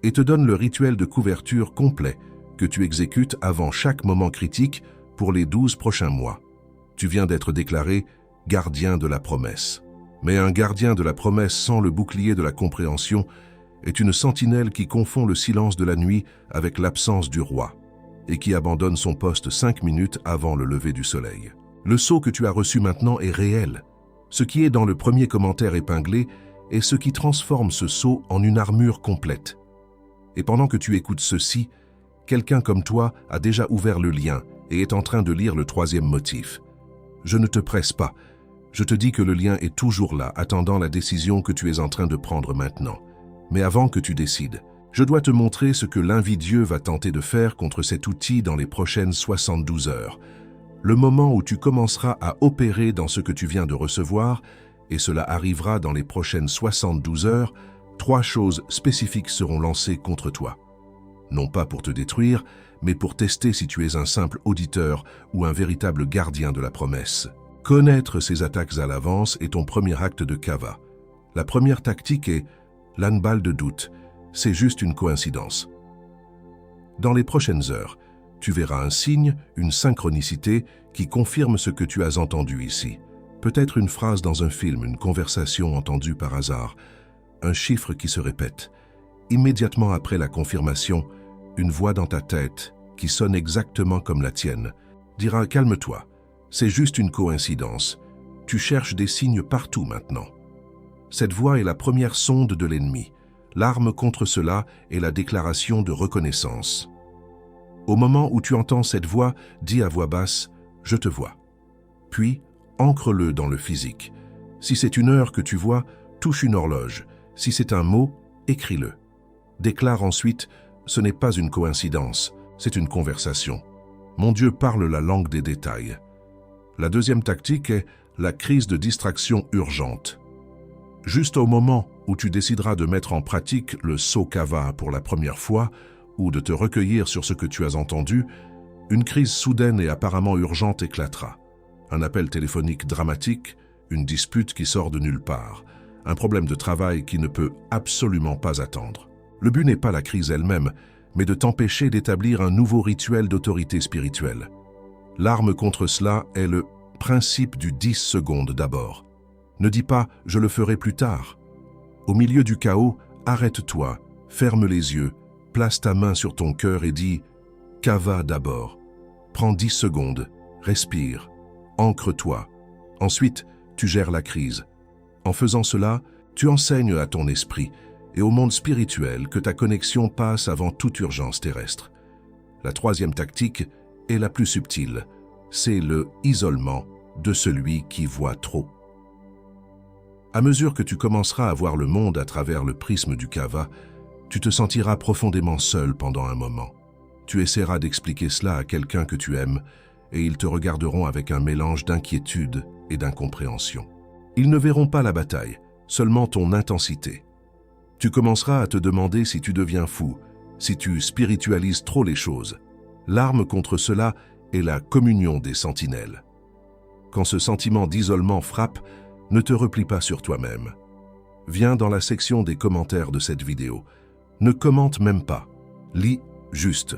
et te donne le rituel de couverture complet que tu exécutes avant chaque moment critique pour les 12 prochains mois. Tu viens d'être déclaré gardien de la promesse. Mais un gardien de la promesse sans le bouclier de la compréhension est une sentinelle qui confond le silence de la nuit avec l'absence du roi et qui abandonne son poste 5 minutes avant le lever du soleil. Le sceau que tu as reçu maintenant est réel. Ce qui est dans le premier commentaire épinglé est ce qui transforme ce sceau en une armure complète. Et pendant que tu écoutes ceci, quelqu'un comme toi a déjà ouvert le lien et est en train de lire le 3e motif. Je ne te presse pas. Je te dis que le lien est toujours là, attendant la décision que tu es en train de prendre maintenant. Mais avant que tu décides, je dois te montrer ce que l'invidieux va tenter de faire contre cet outil dans les prochaines 72 heures. Le moment où tu commenceras à opérer dans ce que tu viens de recevoir et cela arrivera dans les prochaines 72 heures, 3 choses spécifiques seront lancées contre toi. Non pas pour te détruire, mais pour tester si tu es un simple auditeur ou un véritable gardien de la promesse. Connaître ces attaques à l'avance est ton premier acte de Kava. La première tactique est l'handball de doute. C'est juste une coïncidence. Dans les prochaines heures, tu verras un signe, une synchronicité qui confirme ce que tu as entendu ici. Peut-être une phrase dans un film, une conversation entendue par hasard, un chiffre qui se répète. Immédiatement après la confirmation, une voix dans ta tête, qui sonne exactement comme la tienne, dira « Calme-toi, c'est juste une coïncidence. Tu cherches des signes partout maintenant. » Cette voix est la première sonde de l'ennemi. L'arme contre cela est la déclaration de reconnaissance. Au moment où tu entends cette voix, dis à voix basse « Je te vois ». Puis, ancre-le dans le physique. Si c'est une heure que tu vois, touche une horloge. Si c'est un mot, écris-le. Déclare ensuite « Ce n'est pas une coïncidence, c'est une conversation. Mon Dieu parle la langue des détails. » La deuxième tactique est la crise de distraction urgente. Juste au moment où tu décideras de mettre en pratique le saut Kava pour la première fois ou de te recueillir sur ce que tu as entendu, une crise soudaine et apparemment urgente éclatera. Un appel téléphonique dramatique, une dispute qui sort de nulle part, un problème de travail qui ne peut absolument pas attendre. Le but n'est pas la crise elle-même, mais de t'empêcher d'établir un nouveau rituel d'autorité spirituelle. L'arme contre cela est le principe du 10 secondes d'abord. Ne dis pas « je le ferai plus tard ». Au milieu du chaos, arrête-toi, ferme les yeux, place ta main sur ton cœur et dis « Kava d'abord ». Prends 10 secondes, respire, ancre-toi. Ensuite, tu gères la crise. En faisant cela, tu enseignes à ton esprit et au monde spirituel que ta connexion passe avant toute urgence terrestre. La troisième tactique est la plus subtile. C'est le isolement de celui qui voit trop. À mesure que tu commenceras à voir le monde à travers le prisme du Kava, tu te sentiras profondément seul pendant un moment. Tu essaieras d'expliquer cela à quelqu'un que tu aimes et ils te regarderont avec un mélange d'inquiétude et d'incompréhension. Ils ne verront pas la bataille, seulement ton intensité. Tu commenceras à te demander si tu deviens fou, si tu spiritualises trop les choses. L'arme contre cela est la communion des sentinelles. Quand ce sentiment d'isolement frappe, ne te replie pas sur toi-même. Viens dans la section des commentaires de cette vidéo. Ne commente même pas. Lis juste.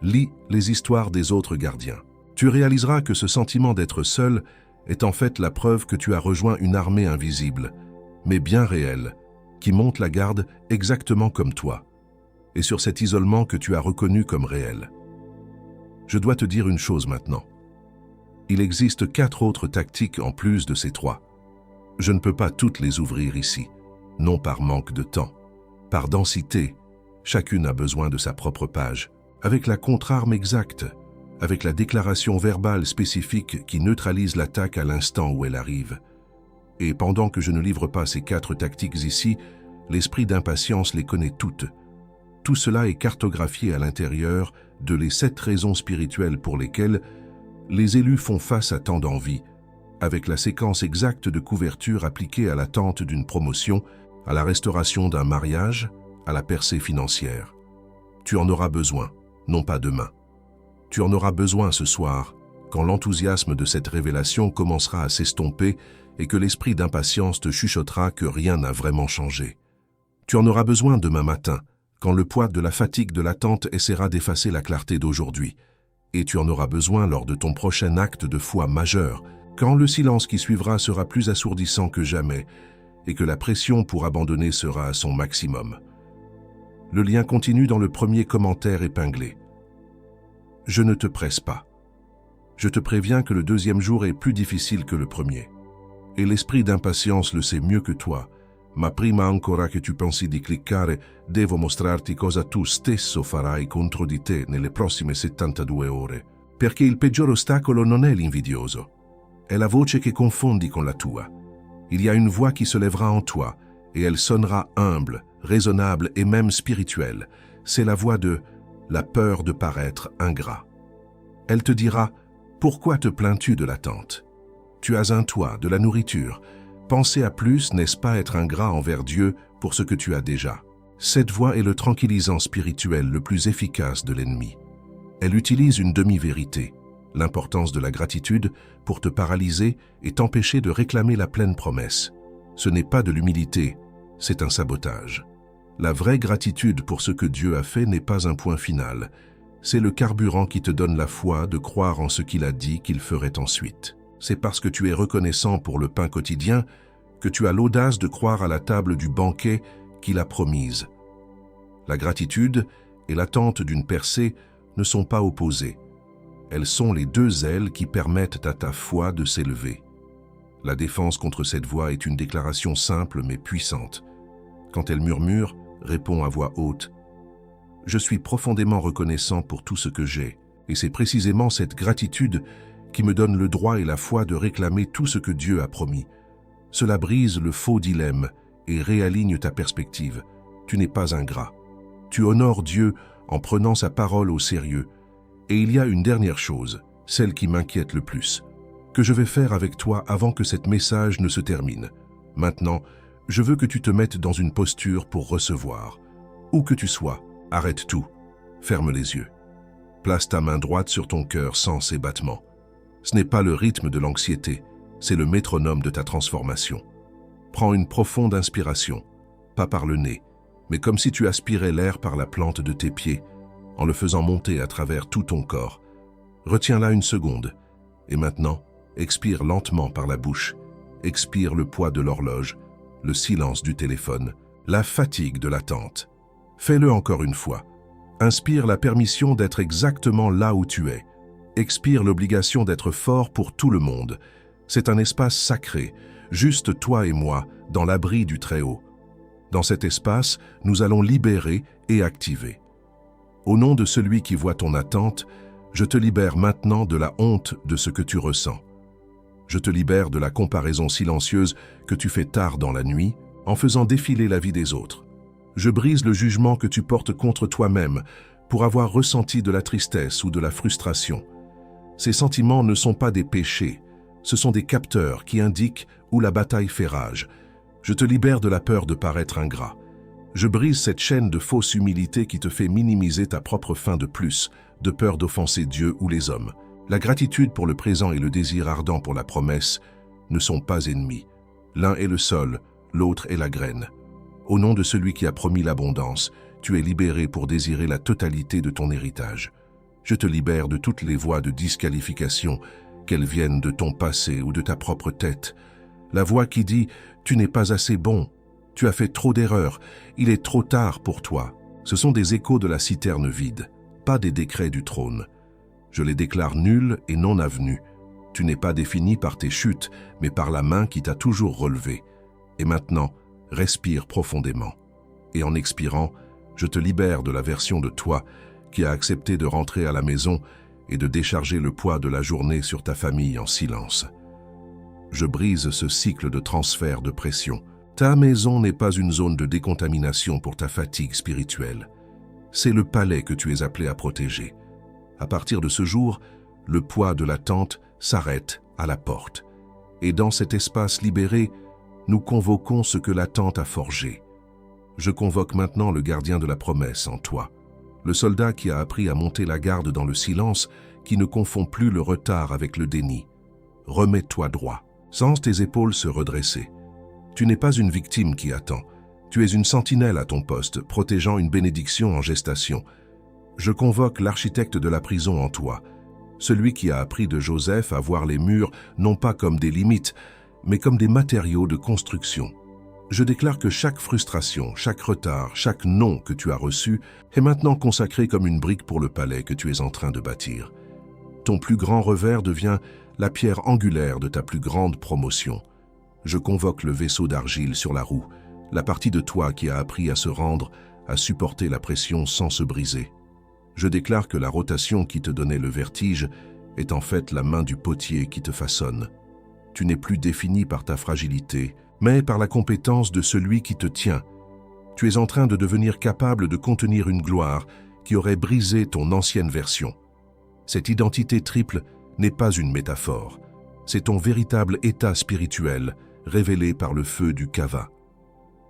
Lis les histoires des autres gardiens. Tu réaliseras que ce sentiment d'être seul est en fait la preuve que tu as rejoint une armée invisible, mais bien réelle, qui monte la garde exactement comme toi, et sur cet isolement que tu as reconnu comme réel. Je dois te dire une chose maintenant. Il existe 4 autres tactiques en plus de ces 3. Je ne peux pas toutes les ouvrir ici, non par manque de temps. Par densité, chacune a besoin de sa propre page, avec la contre-arme exacte, avec la déclaration verbale spécifique qui neutralise l'attaque à l'instant où elle arrive. Et pendant que je ne livre pas ces 4 tactiques ici, l'esprit d'impatience les connaît toutes. Tout cela est cartographié à l'intérieur de les 7 raisons spirituelles pour lesquelles les élus font face à tant d'envie, avec la séquence exacte de couverture appliquée à l'attente d'une promotion, à la restauration d'un mariage, à la percée financière. Tu en auras besoin, non pas demain. Tu en auras besoin ce soir, quand l'enthousiasme de cette révélation commencera à s'estomper et que l'esprit d'impatience te chuchotera que rien n'a vraiment changé. Tu en auras besoin demain matin, quand le poids de la fatigue de l'attente essaiera d'effacer la clarté d'aujourd'hui. Et tu en auras besoin lors de ton prochain acte de foi majeur, quand le silence qui suivra sera plus assourdissant que jamais et que la pression pour abandonner sera à son maximum. Le lien continue dans le premier commentaire épinglé. Je ne te presse pas. Je te préviens que le deuxième jour est plus difficile que le premier. Et l'esprit d'impatience le sait mieux que toi. Ma prima ancora che tu pensi di cliccare, devo mostrarti cosa tu stesso farai contro di te nelle prossime 72 ore. Perché il peggior ostacolo non è l'invidioso. È la voce che confondi con la tua. Il y a une voix qui se lèvera en toi, et elle sonnera humble, raisonnable et même spirituelle. C'est la voix de la peur de paraître ingrat. Elle te dira « Pourquoi te plains-tu de l'attente ? Tu as un toit, de la nourriture, Penser à plus, n'est-ce pas être ingrat envers Dieu pour ce que tu as déjà? Cette voix est le tranquillisant spirituel le plus efficace de l'ennemi. Elle utilise une demi-vérité, l'importance de la gratitude, pour te paralyser et t'empêcher de réclamer la pleine promesse. Ce n'est pas de l'humilité, c'est un sabotage. La vraie gratitude pour ce que Dieu a fait n'est pas un point final. C'est le carburant qui te donne la foi de croire en ce qu'il a dit qu'il ferait ensuite. C'est parce que tu es reconnaissant pour le pain quotidien que tu as l'audace de croire à la table du banquet qu'il a promise. La gratitude et l'attente d'une percée ne sont pas opposées. Elles sont les deux ailes qui permettent à ta foi de s'élever. La défense contre cette voix est une déclaration simple mais puissante. Quand elle murmure, réponds à voix haute. Je suis profondément reconnaissant pour tout ce que j'ai, et c'est précisément cette gratitude qui me donne le droit et la foi de réclamer tout ce que Dieu a promis. Cela brise le faux dilemme et réaligne ta perspective. Tu n'es pas ingrat. Tu honores Dieu en prenant sa parole au sérieux. Et il y a une dernière chose, celle qui m'inquiète le plus, que je vais faire avec toi avant que cet message ne se termine. Maintenant, je veux que tu te mettes dans une posture pour recevoir. Où que tu sois, arrête tout. Ferme les yeux. Place ta main droite sur ton cœur sans ses battements. Ce n'est pas le rythme de l'anxiété, c'est le métronome de ta transformation. Prends une profonde inspiration, pas par le nez, mais comme si tu aspirais l'air par la plante de tes pieds, en le faisant monter à travers tout ton corps. Retiens-la une seconde, et maintenant, expire lentement par la bouche. Expire le poids de l'horloge, le silence du téléphone, la fatigue de l'attente. Fais-le encore une fois. Inspire la permission d'être exactement là où tu es. Expire l'obligation d'être fort pour tout le monde. C'est un espace sacré, juste toi et moi, dans l'abri du Très-Haut. Dans cet espace, nous allons libérer et activer. Au nom de celui qui voit ton attente, je te libère maintenant de la honte de ce que tu ressens. Je te libère de la comparaison silencieuse que tu fais tard dans la nuit, en faisant défiler la vie des autres. Je brise le jugement que tu portes contre toi-même pour avoir ressenti de la tristesse ou de la frustration. Ces sentiments ne sont pas des péchés, ce sont des capteurs qui indiquent où la bataille fait rage. Je te libère de la peur de paraître ingrat. Je brise cette chaîne de fausse humilité qui te fait minimiser ta propre faim de plus, de peur d'offenser Dieu ou les hommes. La gratitude pour le présent et le désir ardent pour la promesse ne sont pas ennemis. L'un est le sol, l'autre est la graine. Au nom de celui qui a promis l'abondance, tu es libéré pour désirer la totalité de ton héritage. Je te libère de toutes les voies de disqualification, qu'elles viennent de ton passé ou de ta propre tête. La voix qui dit « Tu n'es pas assez bon », « Tu as fait trop d'erreurs, il est trop tard pour toi », ce sont des échos de la citerne vide, pas des décrets du trône. Je les déclare nuls et non avenus. Tu n'es pas défini par tes chutes, mais par la main qui t'a toujours relevé. Et maintenant, respire profondément. Et en expirant, je te libère de la version de toi qui a accepté de rentrer à la maison et de décharger le poids de la journée sur ta famille en silence. Je brise ce cycle de transfert de pression. Ta maison n'est pas une zone de décontamination pour ta fatigue spirituelle. C'est le palais que tu es appelé à protéger. À partir de ce jour, le poids de l'attente s'arrête à la porte. Et dans cet espace libéré, nous convoquons ce que l'attente a forgé. Je convoque maintenant le gardien de la promesse en toi, le soldat qui a appris à monter la garde dans le silence, qui ne confond plus le retard avec le déni. Remets-toi droit, sans tes épaules se redresser. Tu n'es pas une victime qui attend. Tu es une sentinelle à ton poste, protégeant une bénédiction en gestation. Je convoque l'architecte de la prison en toi, celui qui a appris de Joseph à voir les murs non pas comme des limites, mais comme des matériaux de construction. Je déclare que chaque frustration, chaque retard, chaque non que tu as reçu est maintenant consacré comme une brique pour le palais que tu es en train de bâtir. Ton plus grand revers devient la pierre angulaire de ta plus grande promotion. Je convoque le vaisseau d'argile sur la roue, la partie de toi qui a appris à se rendre, à supporter la pression sans se briser. Je déclare que la rotation qui te donnait le vertige est en fait la main du potier qui te façonne. Tu n'es plus défini par ta fragilité, mais par la compétence de celui qui te tient. Tu es en train de devenir capable de contenir une gloire qui aurait brisé ton ancienne version. Cette identité triple n'est pas une métaphore. C'est ton véritable état spirituel, révélée par le feu du kava.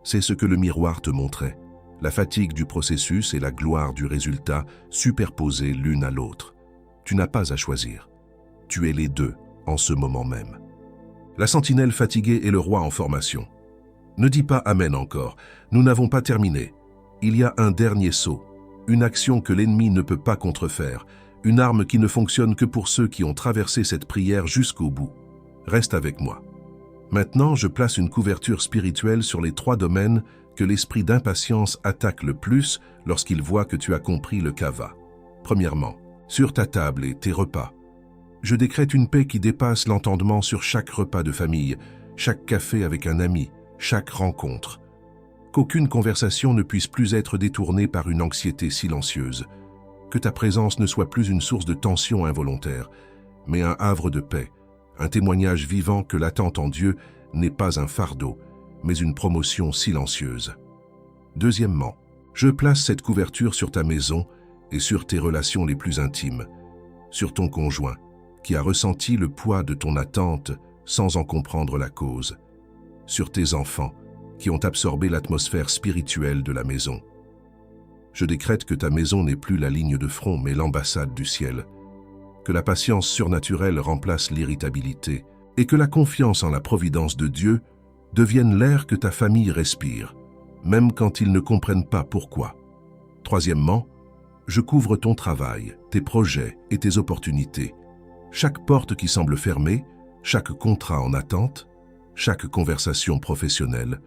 C'est ce que le miroir te montrait, la fatigue du processus et la gloire du résultat superposées l'une à l'autre. Tu n'as pas à choisir. Tu es les deux en ce moment même. La sentinelle fatiguée est le roi en formation. Ne dis pas Amen encore, nous n'avons pas terminé. Il y a un dernier saut, une action que l'ennemi ne peut pas contrefaire, une arme qui ne fonctionne que pour ceux qui ont traversé cette prière jusqu'au bout. Reste avec moi. Maintenant, je place une couverture spirituelle sur les 3 domaines que l'esprit d'impatience attaque le plus lorsqu'il voit que tu as compris le kava. Premièrement, sur ta table et tes repas. Je décrète une paix qui dépasse l'entendement sur chaque repas de famille, chaque café avec un ami, chaque rencontre. Qu'aucune conversation ne puisse plus être détournée par une anxiété silencieuse. Que ta présence ne soit plus une source de tension involontaire, mais un havre de paix, un témoignage vivant que l'attente en Dieu n'est pas un fardeau, mais une promotion silencieuse. Deuxièmement, je place cette couverture sur ta maison et sur tes relations les plus intimes, sur ton conjoint, qui a ressenti le poids de ton attente sans en comprendre la cause, sur tes enfants, qui ont absorbé l'atmosphère spirituelle de la maison. Je décrète que ta maison n'est plus la ligne de front, mais l'ambassade du ciel, que la patience surnaturelle remplace l'irritabilité et que la confiance en la providence de Dieu devienne l'air que ta famille respire, même quand ils ne comprennent pas pourquoi. Troisièmement, je couvre ton travail, tes projets et tes opportunités. Chaque porte qui semble fermée, chaque contrat en attente, chaque conversation professionnelle.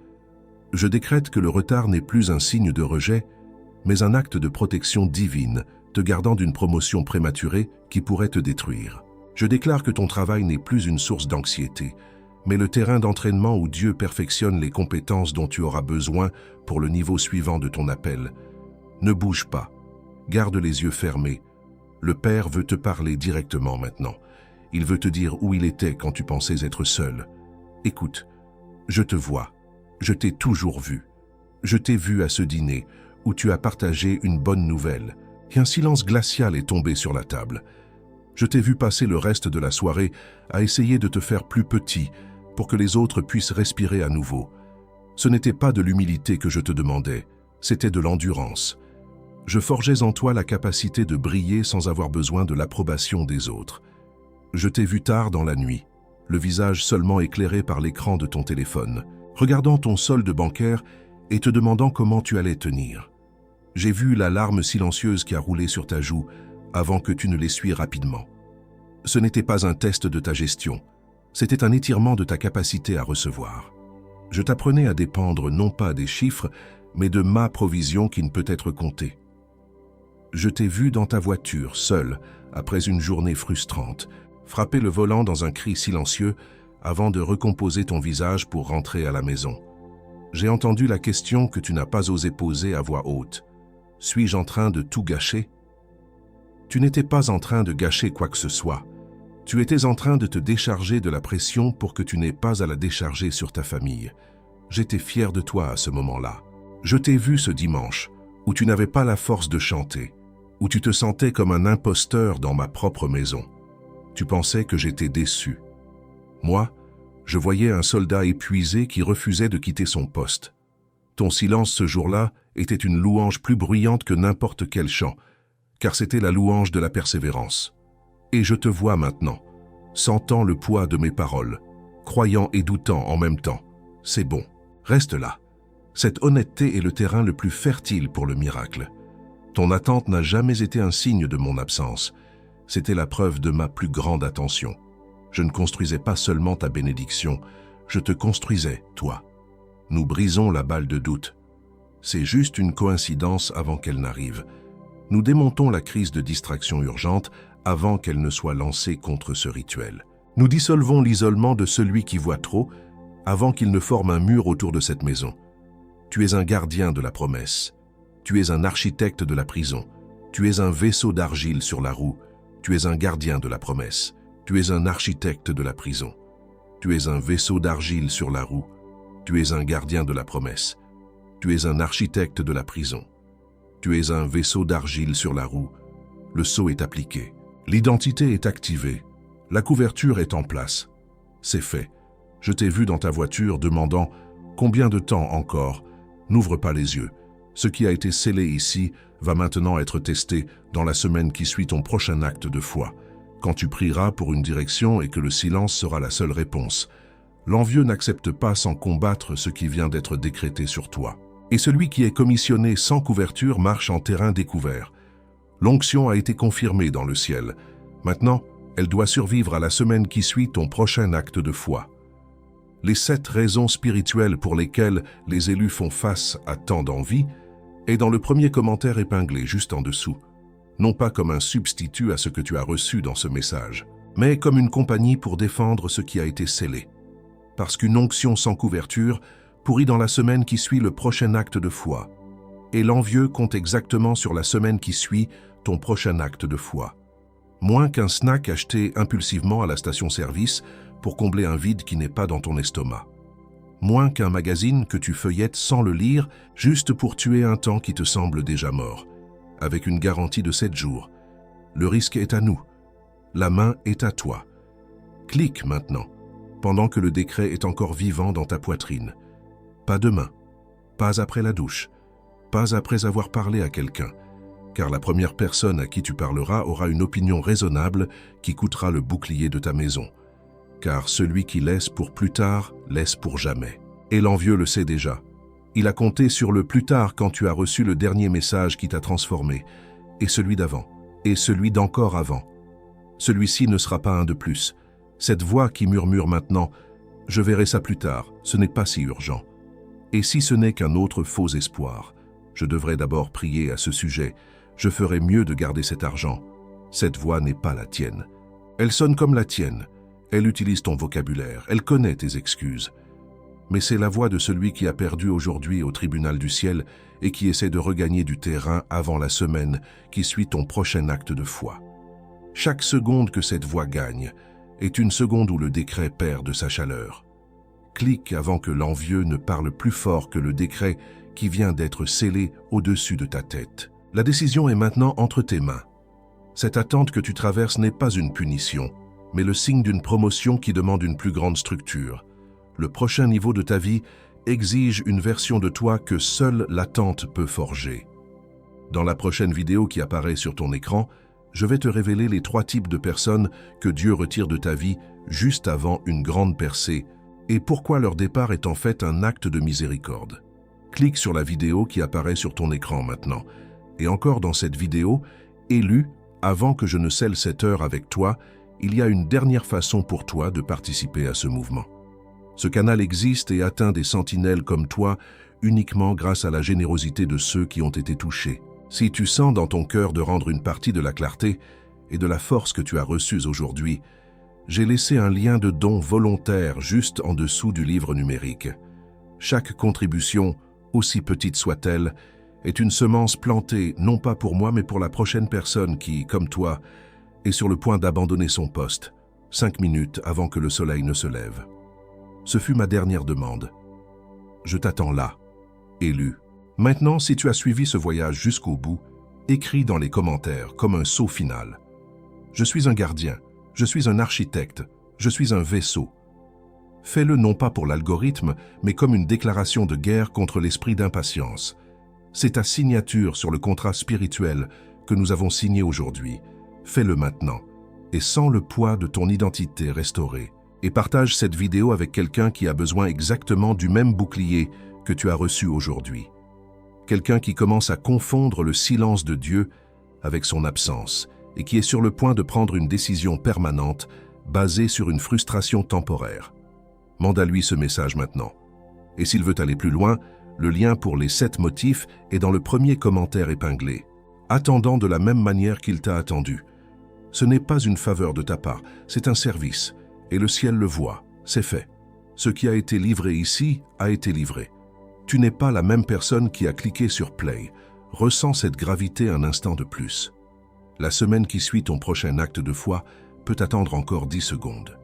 Je décrète que le retard n'est plus un signe de rejet, mais un acte de protection divine, te gardant d'une promotion prématurée qui pourrait te détruire. Je déclare que ton travail n'est plus une source d'anxiété, mais le terrain d'entraînement où Dieu perfectionne les compétences dont tu auras besoin pour le niveau suivant de ton appel. Ne bouge pas, garde les yeux fermés. Le Père veut te parler directement maintenant. Il veut te dire où il était quand tu pensais être seul. Écoute, je te vois, je t'ai toujours vu. Je t'ai vu à ce dîner où tu as partagé une bonne nouvelle, et un silence glacial est tombé sur la table. Je t'ai vu passer le reste de la soirée à essayer de te faire plus petit pour que les autres puissent respirer à nouveau. Ce n'était pas de l'humilité que je te demandais, c'était de l'endurance. Je forgeais en toi la capacité de briller sans avoir besoin de l'approbation des autres. Je t'ai vu tard dans la nuit, le visage seulement éclairé par l'écran de ton téléphone, regardant ton solde bancaire et te demandant comment tu allais tenir. J'ai vu la larme silencieuse qui a roulé sur ta joue avant que tu ne l'essuies rapidement. Ce n'était pas un test de ta gestion, c'était un étirement de ta capacité à recevoir. Je t'apprenais à dépendre non pas des chiffres, mais de ma provision qui ne peut être comptée. Je t'ai vu dans ta voiture, seule, après une journée frustrante, frapper le volant dans un cri silencieux avant de recomposer ton visage pour rentrer à la maison. J'ai entendu la question que tu n'as pas osé poser à voix haute. Suis-je en train de tout gâcher? Tu n'étais pas en train de gâcher quoi que ce soit. Tu étais en train de te décharger de la pression pour que tu n'aies pas à la décharger sur ta famille. J'étais fier de toi à ce moment-là. Je t'ai vu ce dimanche, où tu n'avais pas la force de chanter, où tu te sentais comme un imposteur dans ma propre maison. Tu pensais que j'étais déçu. Moi, je voyais un soldat épuisé qui refusait de quitter son poste. Ton silence ce jour-là était une louange plus bruyante que n'importe quel chant, car c'était la louange de la persévérance. Et je te vois maintenant, sentant le poids de mes paroles, croyant et doutant en même temps. C'est bon, reste là. Cette honnêteté est le terrain le plus fertile pour le miracle. Ton attente n'a jamais été un signe de mon absence. C'était la preuve de ma plus grande attention. Je ne construisais pas seulement ta bénédiction, je te construisais, toi. Nous brisons la balle de doute. C'est juste une coïncidence avant qu'elle n'arrive. Nous démontons la crise de distraction urgente avant qu'elle ne soit lancée contre ce rituel. Nous dissolvons l'isolement de celui qui voit trop avant qu'il ne forme un mur autour de cette maison. Tu es un gardien de la promesse. Tu es un architecte de la prison. Tu es un vaisseau d'argile sur la roue. Tu es un gardien de la promesse. Tu es un architecte de la prison. Tu es un vaisseau d'argile sur la roue. Tu es un gardien de la promesse. Tu es un architecte de la prison. Tu es un vaisseau d'argile sur la roue. Le sceau est appliqué. L'identité est activée. La couverture est en place. C'est fait. Je t'ai vu dans ta voiture demandant « Combien de temps encore ?» N'ouvre pas les yeux. Ce qui a été scellé ici va maintenant être testé dans la semaine qui suit ton prochain acte de foi, quand tu prieras pour une direction et que le silence sera la seule réponse. L'envieux n'accepte pas sans combattre ce qui vient d'être décrété sur toi. Et celui qui est commissionné sans couverture marche en terrain découvert. L'onction a été confirmée dans le ciel. Maintenant, elle doit survivre à la semaine qui suit ton prochain acte de foi. Les 7 raisons spirituelles pour lesquelles les élus font face à tant d'envie est dans le premier commentaire épinglé juste en dessous. Non pas comme un substitut à ce que tu as reçu dans ce message, mais comme une compagnie pour défendre ce qui a été scellé. Parce qu'une onction sans couverture pourrit dans la semaine qui suit le prochain acte de foi. Et l'envieux compte exactement sur la semaine qui suit ton prochain acte de foi. Moins qu'un snack acheté impulsivement à la station-service pour combler un vide qui n'est pas dans ton estomac. Moins qu'un magazine que tu feuillettes sans le lire, juste pour tuer un temps qui te semble déjà mort, avec une garantie de 7 jours. Le risque est à nous. La main est à toi. Clique maintenant, pendant que le décret est encore vivant dans ta poitrine. Pas demain, pas après la douche, pas après avoir parlé à quelqu'un, car la première personne à qui tu parleras aura une opinion raisonnable qui coûtera le bouclier de ta maison. Car celui qui laisse pour plus tard, laisse pour jamais. Et l'envieux le sait déjà. Il a compté sur le plus tard quand tu as reçu le dernier message qui t'a transformé, et celui d'avant, et celui d'encore avant. Celui-ci ne sera pas un de plus. Cette voix qui murmure maintenant « Je verrai ça plus tard, ce n'est pas si urgent ». Et si ce n'est qu'un autre faux espoir, je devrais d'abord prier à ce sujet. Je ferais mieux de garder cet argent. Cette voix n'est pas la tienne. Elle sonne comme la tienne. Elle utilise ton vocabulaire, elle connaît tes excuses. Mais c'est la voix de celui qui a perdu aujourd'hui au tribunal du ciel et qui essaie de regagner du terrain avant la semaine qui suit ton prochain acte de foi. Chaque seconde que cette voix gagne est une seconde où le décret perd de sa chaleur. Clique avant que l'envieux ne parle plus fort que le décret qui vient d'être scellé au-dessus de ta tête. La décision est maintenant entre tes mains. Cette attente que tu traverses n'est pas une punition, mais le signe d'une promotion qui demande une plus grande structure. Le prochain niveau de ta vie exige une version de toi que seule l'attente peut forger. Dans la prochaine vidéo qui apparaît sur ton écran, je vais te révéler les 3 types de personnes que Dieu retire de ta vie juste avant une grande percée et pourquoi leur départ est en fait un acte de miséricorde. Clique sur la vidéo qui apparaît sur ton écran maintenant. Et encore dans cette vidéo, élu, avant que je ne scelle cette heure avec toi, il y a une dernière façon pour toi de participer à ce mouvement. Ce canal existe et atteint des sentinelles comme toi uniquement grâce à la générosité de ceux qui ont été touchés. Si tu sens dans ton cœur de rendre une partie de la clarté et de la force que tu as reçues aujourd'hui, j'ai laissé un lien de don volontaire juste en dessous du livre numérique. Chaque contribution, aussi petite soit-elle, est une semence plantée non pas pour moi mais pour la prochaine personne qui, comme toi, est sur le point d'abandonner son poste, 5 minutes avant que le soleil ne se lève. Ce fut ma dernière demande. Je t'attends là, élu. Maintenant, si tu as suivi ce voyage jusqu'au bout, écris dans les commentaires comme un saut final. Je suis un gardien, je suis un architecte, je suis un vaisseau. Fais-le non pas pour l'algorithme, mais comme une déclaration de guerre contre l'esprit d'impatience. C'est ta signature sur le contrat spirituel que nous avons signé aujourd'hui. Fais-le maintenant, et sans le poids de ton identité restaurée. Et partage cette vidéo avec quelqu'un qui a besoin exactement du même bouclier que tu as reçu aujourd'hui. Quelqu'un qui commence à confondre le silence de Dieu avec son absence et qui est sur le point de prendre une décision permanente basée sur une frustration temporaire. Mande à lui ce message maintenant. Et s'il veut aller plus loin, le lien pour les 7 motifs est dans le premier commentaire épinglé. Attendant de la même manière qu'il t'a attendu. Ce n'est pas une faveur de ta part, c'est un service. Et le ciel le voit, c'est fait. Ce qui a été livré ici a été livré. Tu n'es pas la même personne qui a cliqué sur Play. Ressens cette gravité un instant de plus. La semaine qui suit ton prochain acte de foi peut attendre encore 10 secondes.